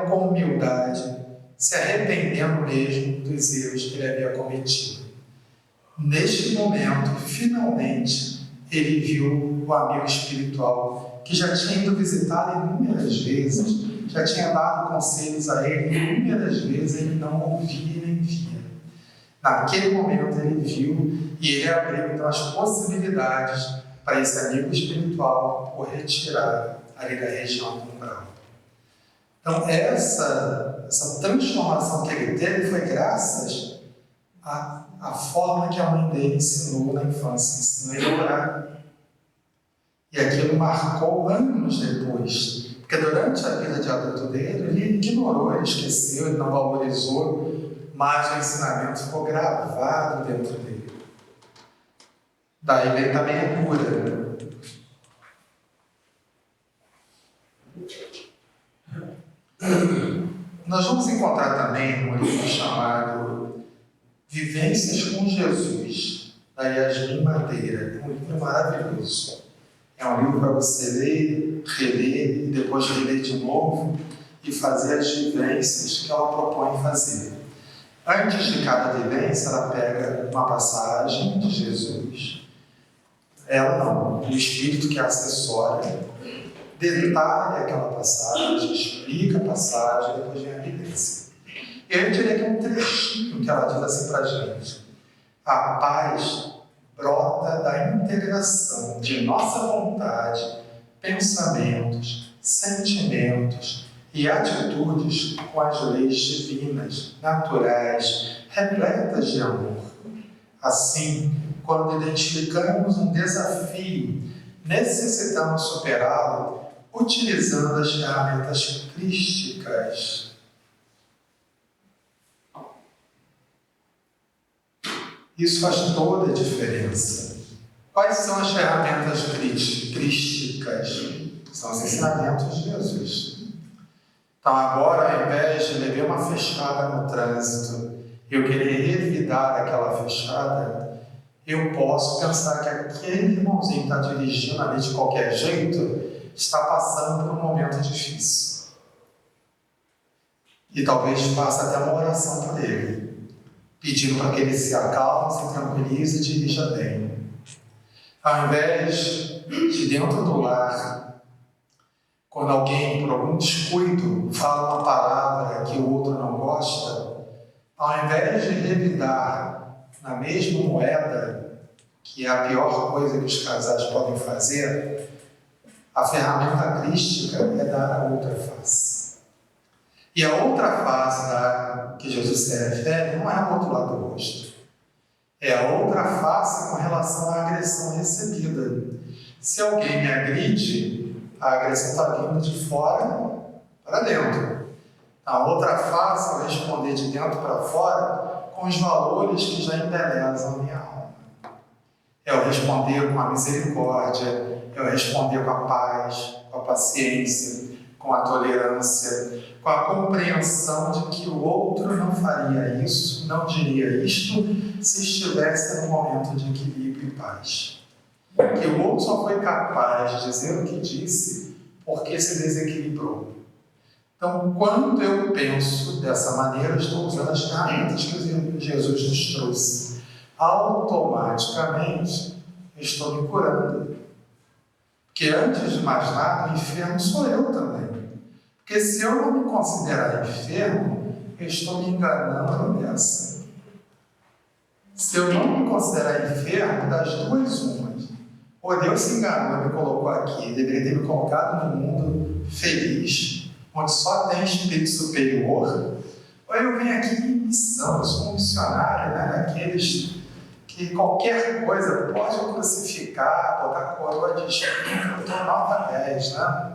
com humildade, se arrependendo mesmo dos erros que ele havia cometido. Neste momento, finalmente, ele viu o amigo espiritual que já tinha ido visitá-lo inúmeras vezes, já tinha dado conselhos a ele inúmeras vezes, ele não ouvia nem via. Naquele momento ele viu e ele abriu então as possibilidades para esse amigo espiritual o retirar ali da região do umbral. Então essa transformação que ele teve foi graças à forma que a mãe dele ensinou na infância, ensinou ele a orar. E aquilo marcou anos depois, porque durante a vida de adulto dele, ele ignorou, ele esqueceu, ele não valorizou, mas o ensinamento ficou gravado dentro dele. Daí vem também a cura. Nós vamos encontrar também um livro chamado Vivências com Jesus, da Yasmin Madeira. É um livro maravilhoso. É um livro para você ler, reler e depois reler de novo e fazer as vivências que ela propõe fazer. Antes de cada vivência, ela pega uma passagem de Jesus. Ela não, o Espírito que a assessora detalha aquela passagem, explica a passagem, depois vem a vivência. Eu diria que é um trechinho que ela diz assim para a gente. A paz brota da integração de nossa vontade, pensamentos, sentimentos e atitudes com as leis divinas, naturais, repletas de amor. Assim, quando identificamos um desafio, necessitamos superá-lo utilizando as ferramentas crísticas. Isso faz toda a diferença. Quais são as ferramentas crísticas? São os ensinamentos de Jesus. Então agora, ao invés de levar uma fechada no trânsito, eu querer revidar aquela fechada, eu posso pensar que aquele irmãozinho que está dirigindo ali de qualquer jeito está passando por um momento difícil. E talvez faça até uma oração por ele, pedindo para que ele se acalme, se tranquilize e dirija bem. Ao invés de dentro do lar, quando alguém, por algum descuido, fala uma palavra que o outro não gosta, ao invés de revidar na mesma moeda, que é a pior coisa que os casais podem fazer, a ferramenta crística é dar a outra face. E a outra face que Jesus se refere não é o outro lado do rosto. É a outra face com relação à agressão recebida. Se alguém me agride, a agressão está vindo de fora para dentro. A outra face, ao responder de dentro para fora, com com os valores que já embelezam a minha alma. É o responder com a misericórdia, é o responder com a paz, com a paciência, com a tolerância, com a compreensão de que o outro não faria isso, não diria isto, se estivesse num momento de equilíbrio e paz. Que o outro só foi capaz de dizer o que disse porque se desequilibrou. Então, quando eu penso dessa maneira, eu estou usando as ferramentas que Jesus nos trouxe. Automaticamente, eu estou me curando. Porque antes de mais nada, o enfermo sou eu também. Porque se eu não me considerar enfermo, eu estou me enganando nessa. Se eu não me considerar enfermo, das duas umas. Ou Deus se enganou, me colocou aqui, deveria ter me colocado num mundo feliz, onde só tem espírito superior, ou eu venho aqui em missão, eu sou um missionário, né, daqueles que qualquer coisa pode crucificar, botar coroa de espinho, eu estou nota 10, né?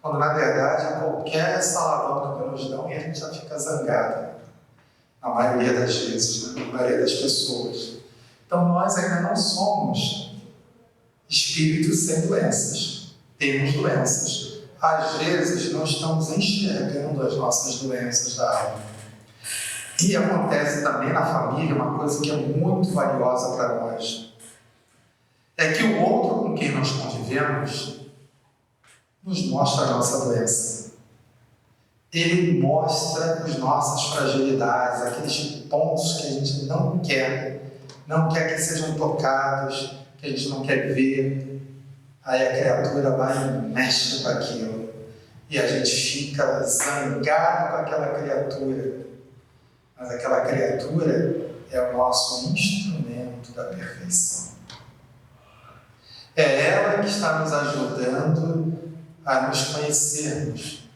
Quando na verdade é qualquer salavanca que nos dão e a gente já fica zangado, na maioria das vezes, né? Na maioria das pessoas. Então nós ainda não somos espíritos sem doenças, temos doenças. Às vezes não estamos enxergando as nossas doenças da alma. E acontece também na família uma coisa que é muito valiosa para nós. É que o outro com quem nós convivemos nos mostra a nossa doença. Ele mostra as nossas fragilidades, aqueles pontos que a gente não quer que sejam tocados, que a gente não quer ver. Aí a criatura vai e mexe com aquilo. E a gente fica zangado com aquela criatura. Mas aquela criatura é o nosso instrumento da perfeição. É ela que está nos ajudando a nos conhecermos.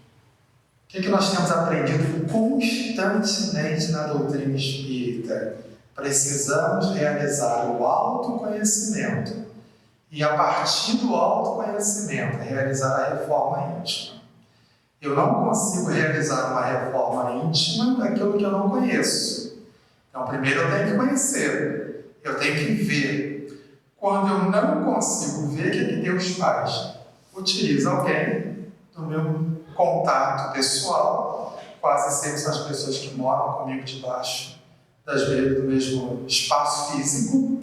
O que nós temos aprendido constantemente na doutrina espírita? Precisamos realizar o autoconhecimento. E a partir do autoconhecimento, realizar a reforma íntima. Eu não consigo realizar uma reforma íntima daquilo que eu não conheço. Então, primeiro eu tenho que conhecer, eu tenho que ver. Quando eu não consigo ver, o que Deus faz? Utiliza alguém do meu contato pessoal, quase sempre são as pessoas que moram comigo debaixo do mesmo espaço físico,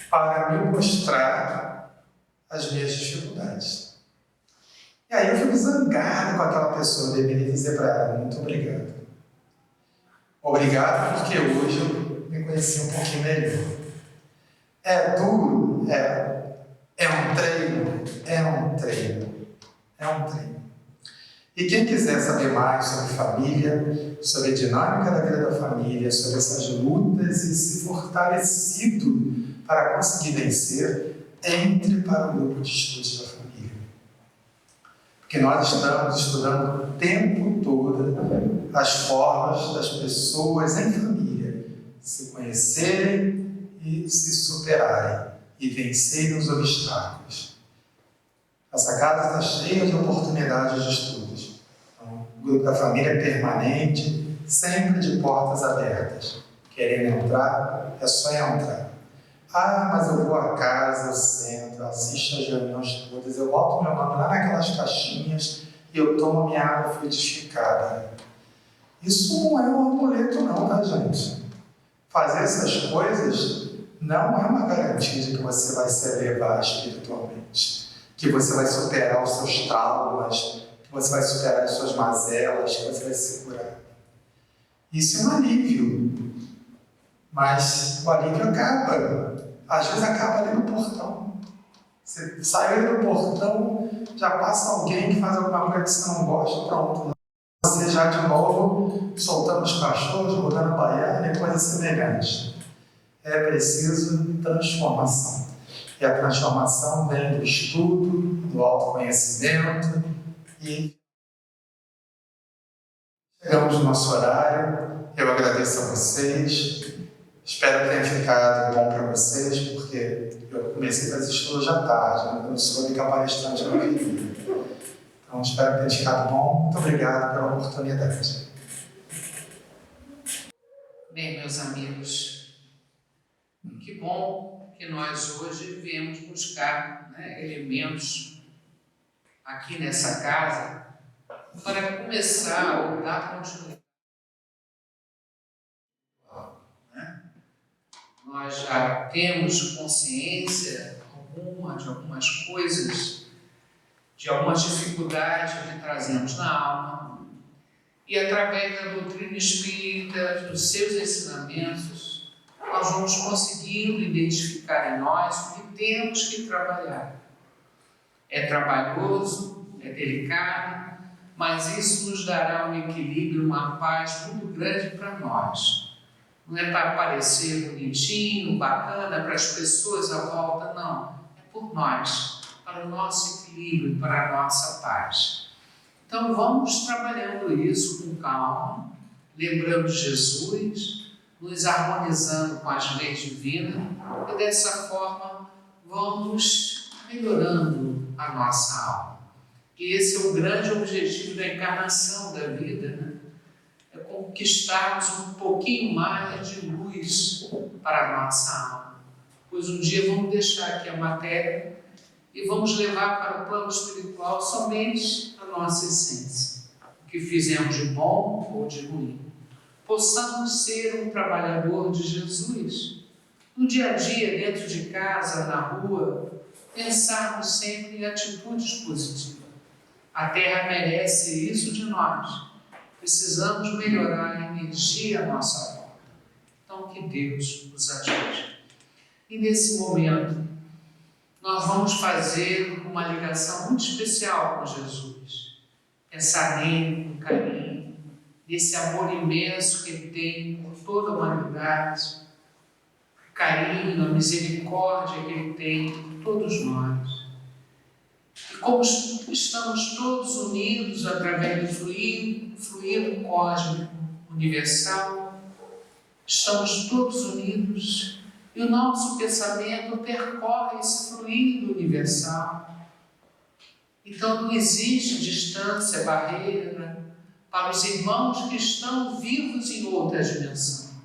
para me mostrar as minhas dificuldades. E aí eu fico zangado com aquela pessoa, eu deveria dizer para ela, muito obrigado. Obrigado porque hoje eu me conheci um pouquinho melhor. É duro? É um treino? É um treino. E quem quiser saber mais sobre família, sobre a dinâmica da vida da família, sobre essas lutas e se fortalecido para conseguir vencer, entre para o grupo de estudos da família. Porque nós estamos estudando o tempo todo as formas das pessoas em família se conhecerem e se superarem e vencerem os obstáculos. Essa casa está cheia de oportunidades de estudos. Então, o grupo da família é permanente, sempre de portas abertas. Querendo entrar, é só entrar. Ah, mas eu vou à casa, eu sento, assisto as reuniões todas, eu boto meu nome lá naquelas caixinhas e eu tomo minha água fluidificada. Isso não é um amuleto não, tá, gente? Fazer essas coisas não é uma garantia de que você vai se elevar espiritualmente, que você vai superar os seus traumas, que você vai superar as suas mazelas, que você vai se curar. Isso é um alívio, mas o alívio acaba. Às vezes acaba ali no portão. Você sai ali no portão, já passa alguém que faz alguma coisa que você não gosta, pronto. Você já de novo soltando os cachorros, botando a baiana e coisas semelhantes. É preciso transformação. E a transformação vem do estudo, do autoconhecimento e chegamos no nosso horário. Eu agradeço a vocês. Espero que tenha ficado bom para vocês, porque eu comecei a fazer estudo já tarde, né? Eu soube que a palestrante não queria. Então, espero que tenha ficado bom. Muito obrigado pela oportunidade. Bem, meus amigos, que bom que nós hoje viemos buscar, né, elementos aqui nessa casa para começar ou dar continuidade. Né? Nós já temos consciência de algumas coisas, de algumas dificuldades que trazemos na alma, e através da doutrina espírita, dos seus ensinamentos, nós vamos conseguindo identificar em nós o que temos que trabalhar. É trabalhoso, é delicado, mas isso nos dará um equilíbrio, uma paz muito grande para nós. Não é para parecer bonitinho, bacana, para as pessoas à volta, não. É por nós, para o nosso equilíbrio, para a nossa paz. Então vamos trabalhando isso com calma, lembrando Jesus, nos harmonizando com as leis divinas, e dessa forma vamos melhorando a nossa alma. E esse é o grande objetivo da encarnação da vida, né? É conquistarmos um pouquinho mais de luz para a nossa alma. Pois um dia vamos deixar aqui a matéria e vamos levar para o plano espiritual somente a nossa essência. O que fizemos de bom ou de ruim. Possamos ser um trabalhador de Jesus. No dia a dia, dentro de casa, na rua, pensarmos sempre em atitudes positivas. A Terra merece isso de nós. Precisamos melhorar a energia à nossa volta. Então, que Deus nos ajude. E nesse momento, nós vamos fazer uma ligação muito especial com Jesus. Pensar nele com carinho, nesse amor imenso que ele tem por toda a humanidade, o carinho, a misericórdia que ele tem por todos nós. E como estamos todos unidos através do fluido cósmico universal, estamos todos unidos e o nosso pensamento percorre esse fluido universal. Então não existe distância, barreira para os irmãos que estão vivos em outra dimensão,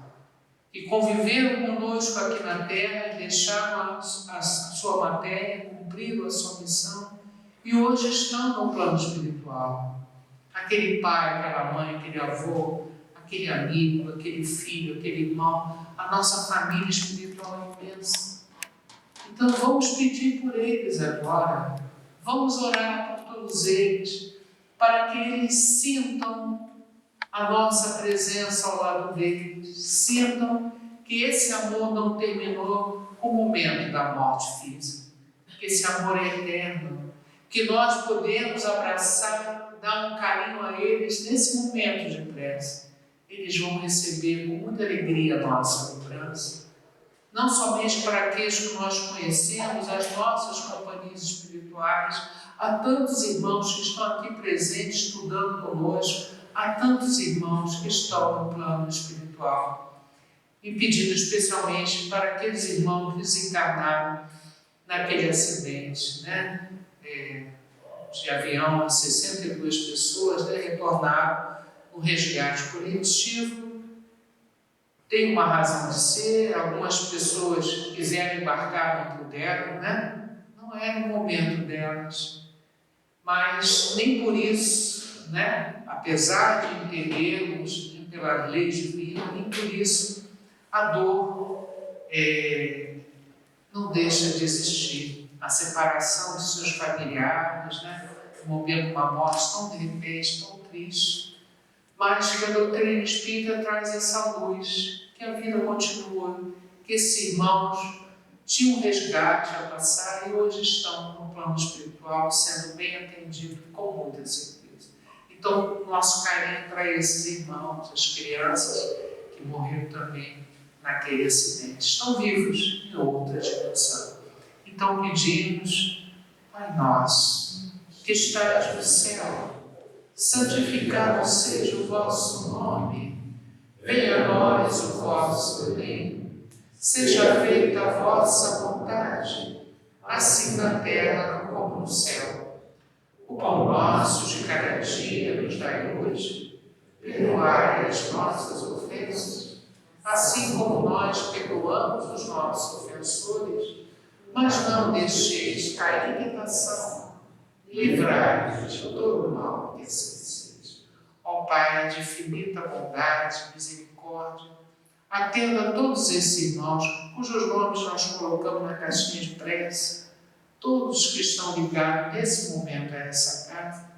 que conviveram conosco aqui na Terra e deixaram a sua matéria, cumpriram a sua missão e hoje estão no plano espiritual. Aquele pai, aquela mãe, aquele avô, aquele amigo, aquele filho, aquele irmão, a nossa família espiritual é imensa. Então vamos pedir por eles agora, vamos orar por todos eles, para que eles sintam a nossa presença ao lado deles, sintam que esse amor não terminou com o momento da morte física, que esse amor é eterno, que nós podemos abraçar, dar um carinho a eles nesse momento de prece. Eles vão receber com muita alegria a nossa lembrança, não somente para aqueles que nós conhecemos, as nossas companhias espirituais, há tantos irmãos que estão aqui presentes estudando conosco, há tantos irmãos que estão no plano espiritual, e pedindo especialmente para aqueles irmãos que desencarnaram naquele acidente, né? De avião, 62 pessoas, né, retornaram no resgate coletivo. Tem uma razão de ser, algumas pessoas quiseram embarcar, não puderam, né? Não era o momento delas. Mas nem por isso, né, apesar de entendermos pela lei divina, nem por isso a dor não deixa de existir. A separação de seus familiares, né? O momento de uma morte tão de repente, tão triste, mas que a doutrina espírita traz essa luz, que a vida continua, que esses irmãos tinham um resgate a passar e hoje estão no plano espiritual sendo bem atendidos com muita certeza. Então, nosso carinho para esses irmãos, as crianças que morreram também naquele acidente, estão vivos em outra dimensão. Então pedimos, Pai nosso, que estás no céu, santificado seja o vosso nome, venha a nós o vosso reino, seja feita a vossa vontade, assim na terra como no céu. O pão nosso de cada dia nos dai hoje, perdoai as nossas ofensas, assim como nós perdoamos os nossos ofensores, mas não deixeis cair em tentação, livrai-nos de todo mal que esqueceis. Ó Pai de infinita bondade e misericórdia, atenda a todos esses irmãos cujos nomes nós colocamos na caixinha de prece, todos que estão ligados nesse momento a essa casa,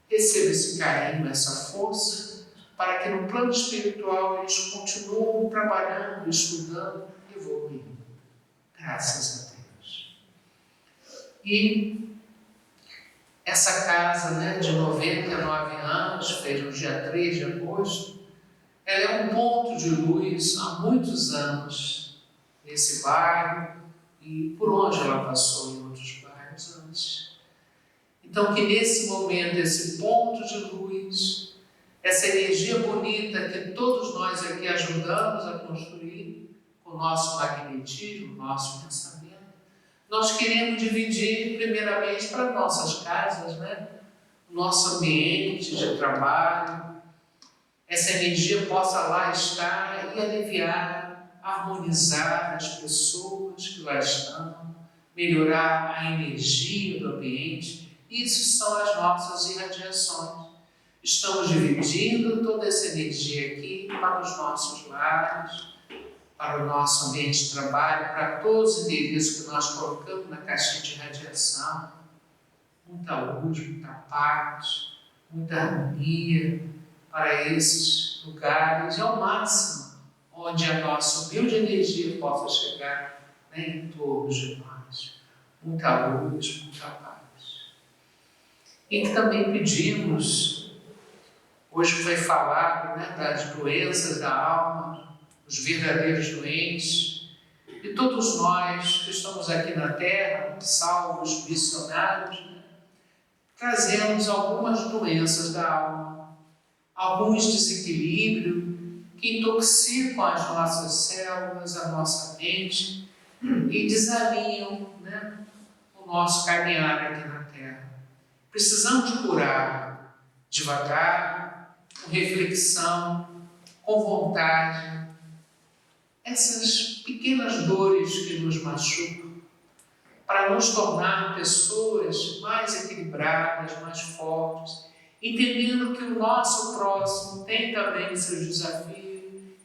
receba esse carinho, essa força, para que no plano espiritual eles continuem trabalhando, estudando, evoluindo. Graças a Deus. E essa casa, né, de 99 anos, fez no dia 3 de agosto, ela é um ponto de luz há muitos anos nesse bairro e por onde ela passou em outros bairros antes. Então, que nesse momento, esse ponto de luz, essa energia bonita que todos nós aqui ajudamos a construir com o nosso magnetismo, nosso pensamento, nós queremos dividir primeiramente para nossas casas, né? O nosso ambiente de trabalho, essa energia possa lá estar e aliviar, harmonizar as pessoas que lá estão, melhorar a energia do ambiente. Isso são as nossas irradiações. Estamos dividindo toda essa energia aqui para os nossos lares, para o nosso ambiente de trabalho, para todos os endereços que nós colocamos na caixinha de radiação. Muita luz, muita paz, muita harmonia para esses lugares, e ao máximo onde a nossa humilde energia possa chegar, né, em torno de nós. Muita luz, muita paz. E que também pedimos, hoje foi falado, né, das doenças da alma, os verdadeiros doentes, e todos nós que estamos aqui na Terra, salvos, missionários, né, trazemos algumas doenças da alma, alguns desequilíbrios que intoxicam as nossas células, a nossa mente e desalinham, né, o nosso caminhar aqui na Terra. Precisamos curar devagar, com reflexão, com vontade, essas pequenas dores que nos machucam, para nos tornar pessoas mais equilibradas, mais fortes, entendendo que o nosso próximo tem também seus desafios,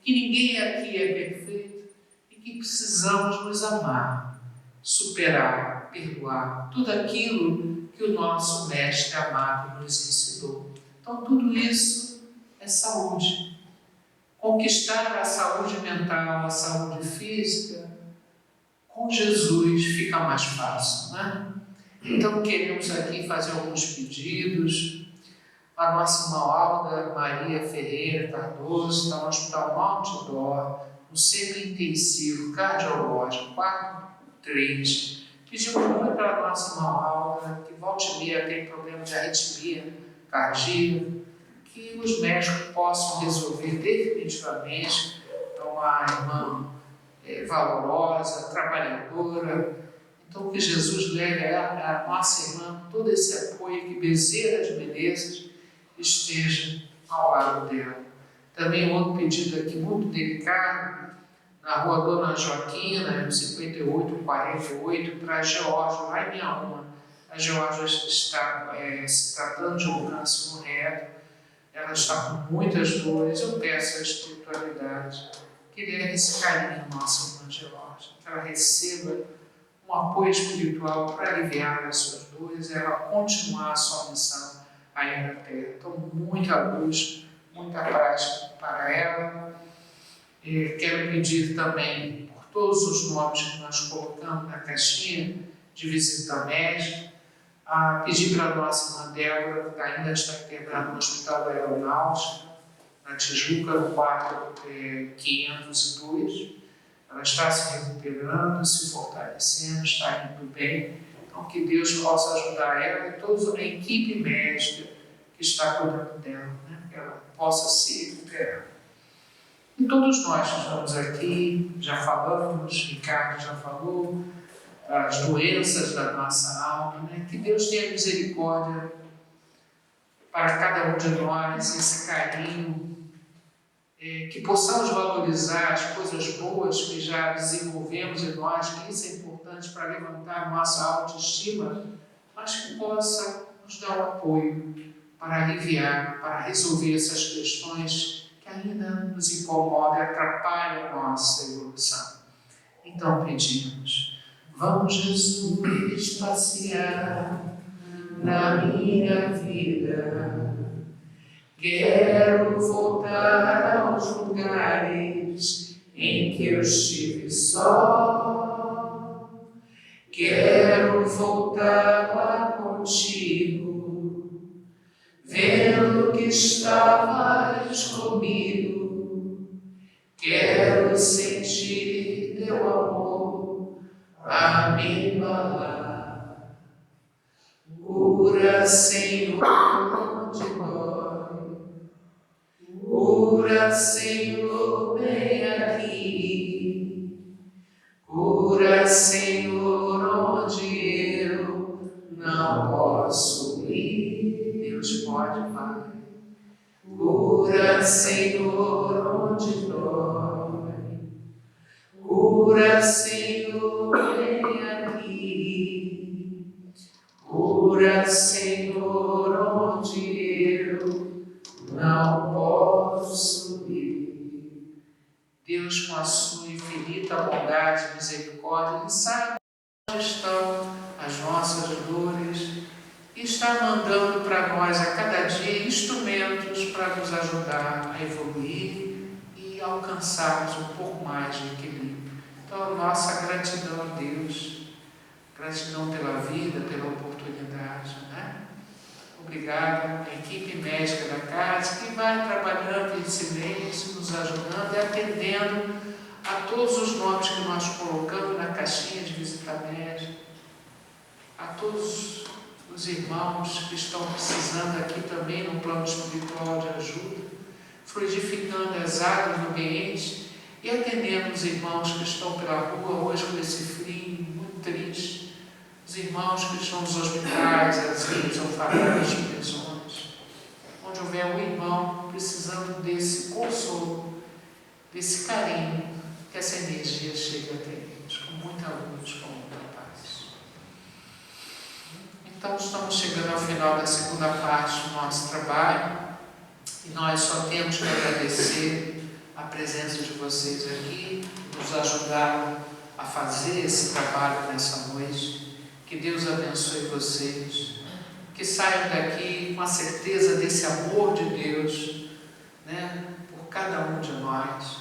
que ninguém aqui é perfeito e que precisamos nos amar, superar, perdoar tudo aquilo que o nosso Mestre amado nos ensinou. Então, tudo isso é saúde. Conquistar a saúde mental, a saúde física, com Jesus fica mais fácil, né? Então, queremos aqui fazer alguns pedidos. A nossa irmã Alda Maria Ferreira Cardoso está no Hospital Mount Dor, no centro intensivo cardiológico 4-3. Pedimos muito para a nossa irmã Alda, que volta e meia tem problema de arritmia cardíaca, que os médicos possam resolver definitivamente. Então, uma irmã valorosa, trabalhadora. Então, que Jesus leve a nossa irmã todo esse apoio, que Bezerra de Menezes esteja ao lado dela. Também outro pedido aqui muito delicado, na rua Dona Joaquina, no 5848, para a Geórgia, lá em Miaúma. A Geórgia está se tratando de um câncer no reto, ela está com muitas dores. Eu peço a espiritualidade que dê esse carinho à nossa irmã Geórgia, que ela receba um apoio espiritual para aliviar as suas dores e ela continuar a sua missão aí na Terra. Então, muita luz, muita paz para ela. E quero pedir também por todos os nomes que nós colocamos na caixinha de visita médica, a pedir para a nossa irmã Débora, que ainda está internada no Hospital da Aeronáutica, na Tijuca, no quarto 502. Ela está se recuperando, se fortalecendo, está indo bem. Então, que Deus possa ajudar ela e toda a equipe médica que está cuidando dela, né? Que ela possa se recuperar. E todos nós que estamos aqui, já falamos, Ricardo já falou, as doenças da nossa alma, né? Que Deus tenha misericórdia para cada um de nós, esse carinho que possamos valorizar as coisas boas que já desenvolvemos em nós, que isso é importante para levantar nossa autoestima, mas que possa nos dar um apoio para aliviar, para resolver essas questões que ainda nos incomodam e atrapalham a nossa evolução. Então pedimos, vamos Jesus passear na minha vida. Quero voltar aos lugares em que eu estive só. Quero voltar lá contigo, vendo que estavas comigo. Quero sentir teu amor a me embalar. Cura, Senhor, onde dói. Cura, Senhor, vem aqui. Cura, Senhor, onde eu não posso ir. Deus pode, vai. Cura, Senhor, onde dói. Cura, Senhor, vem aqui. Cura, Senhor, onde eu não posso ir. Deus, com a sua infinita bondade e misericórdia, Ele sabe onde estão as nossas dores e está mandando para nós a cada dia instrumentos para nos ajudar a evoluir e alcançarmos um pouco mais de equilíbrio. Então, nossa gratidão a Deus, gratidão pela vida, pela oportunidade, né? Obrigado à equipe médica da casa que vai trabalhando em silêncio, nos ajudando e atendendo a todos os nomes que nós colocamos na caixinha de visita médica, a todos os irmãos que estão precisando aqui também no plano espiritual de ajuda, fluidificando as águas do ambiente e atendendo os irmãos que estão pela rua hoje com esse frio muito triste, os irmãos que estão nos hospitais, asilos, orfanatos, prisões, onde houver um irmão precisando desse consolo, desse carinho, que essa energia chegue até eles, com muita luz, com muita paz. Então, estamos chegando ao final da segunda parte do nosso trabalho e nós só temos que agradecer a presença de vocês aqui, nos ajudaram a fazer esse trabalho nessa noite. Que Deus abençoe vocês, que saiam daqui com a certeza desse amor de Deus, né, por cada um de nós,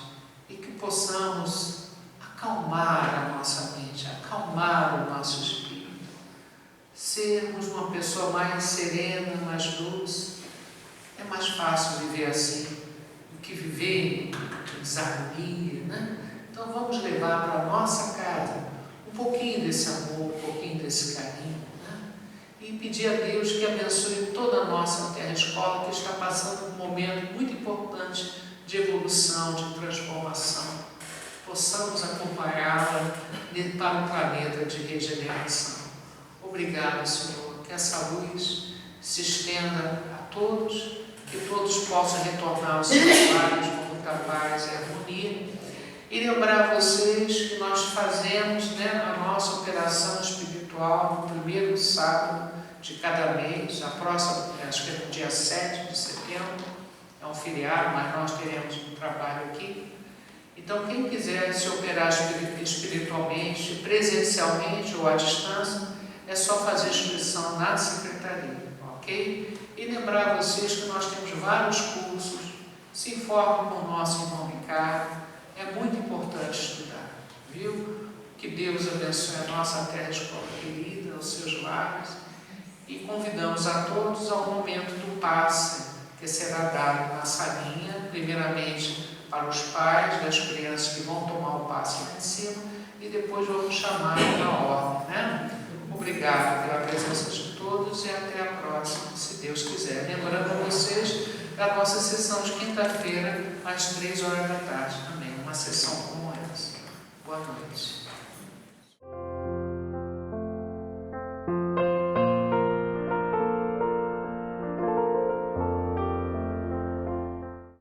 e que possamos acalmar a nossa mente, acalmar o nosso espírito, sermos uma pessoa mais serena, mais doce. É mais fácil viver assim do que viver em desarmonia, né? Então vamos levar para a nossa casa um pouquinho desse amor, um pouquinho desse carinho, né? E pedir a Deus que abençoe toda a nossa Terra Escola, que está passando por um momento muito importante de evolução, de transformação. Possamos acompanhá-la para um planeta de regeneração. Obrigado, Senhor, que essa luz se estenda a todos, que todos possam retornar aos seus lares com muita paz e harmonia. E lembrar vocês que nós fazemos, né, a nossa operação espiritual no primeiro sábado de cada mês, a próxima, acho que é no dia 7 de setembro, é um feriado, mas nós teremos um trabalho aqui. Então, quem quiser se operar espiritualmente, presencialmente ou à distância, é só fazer inscrição na secretaria, ok? E lembrar vocês que nós temos vários cursos, se informem com o nosso irmão Ricardo. É muito importante estudar, viu? Que Deus abençoe a nossa Terra Escola querida, os seus lares, e convidamos a todos ao momento do passe, que será dado na salinha, primeiramente para os pais das crianças que vão tomar o passe lá em cima, e depois vamos chamar na ordem, né? Obrigado pela presença de todos e até a próxima, se Deus quiser. Lembrando a vocês da nossa sessão de quinta-feira, às 3 horas da tarde também. Uma sessão como essa. Boa noite.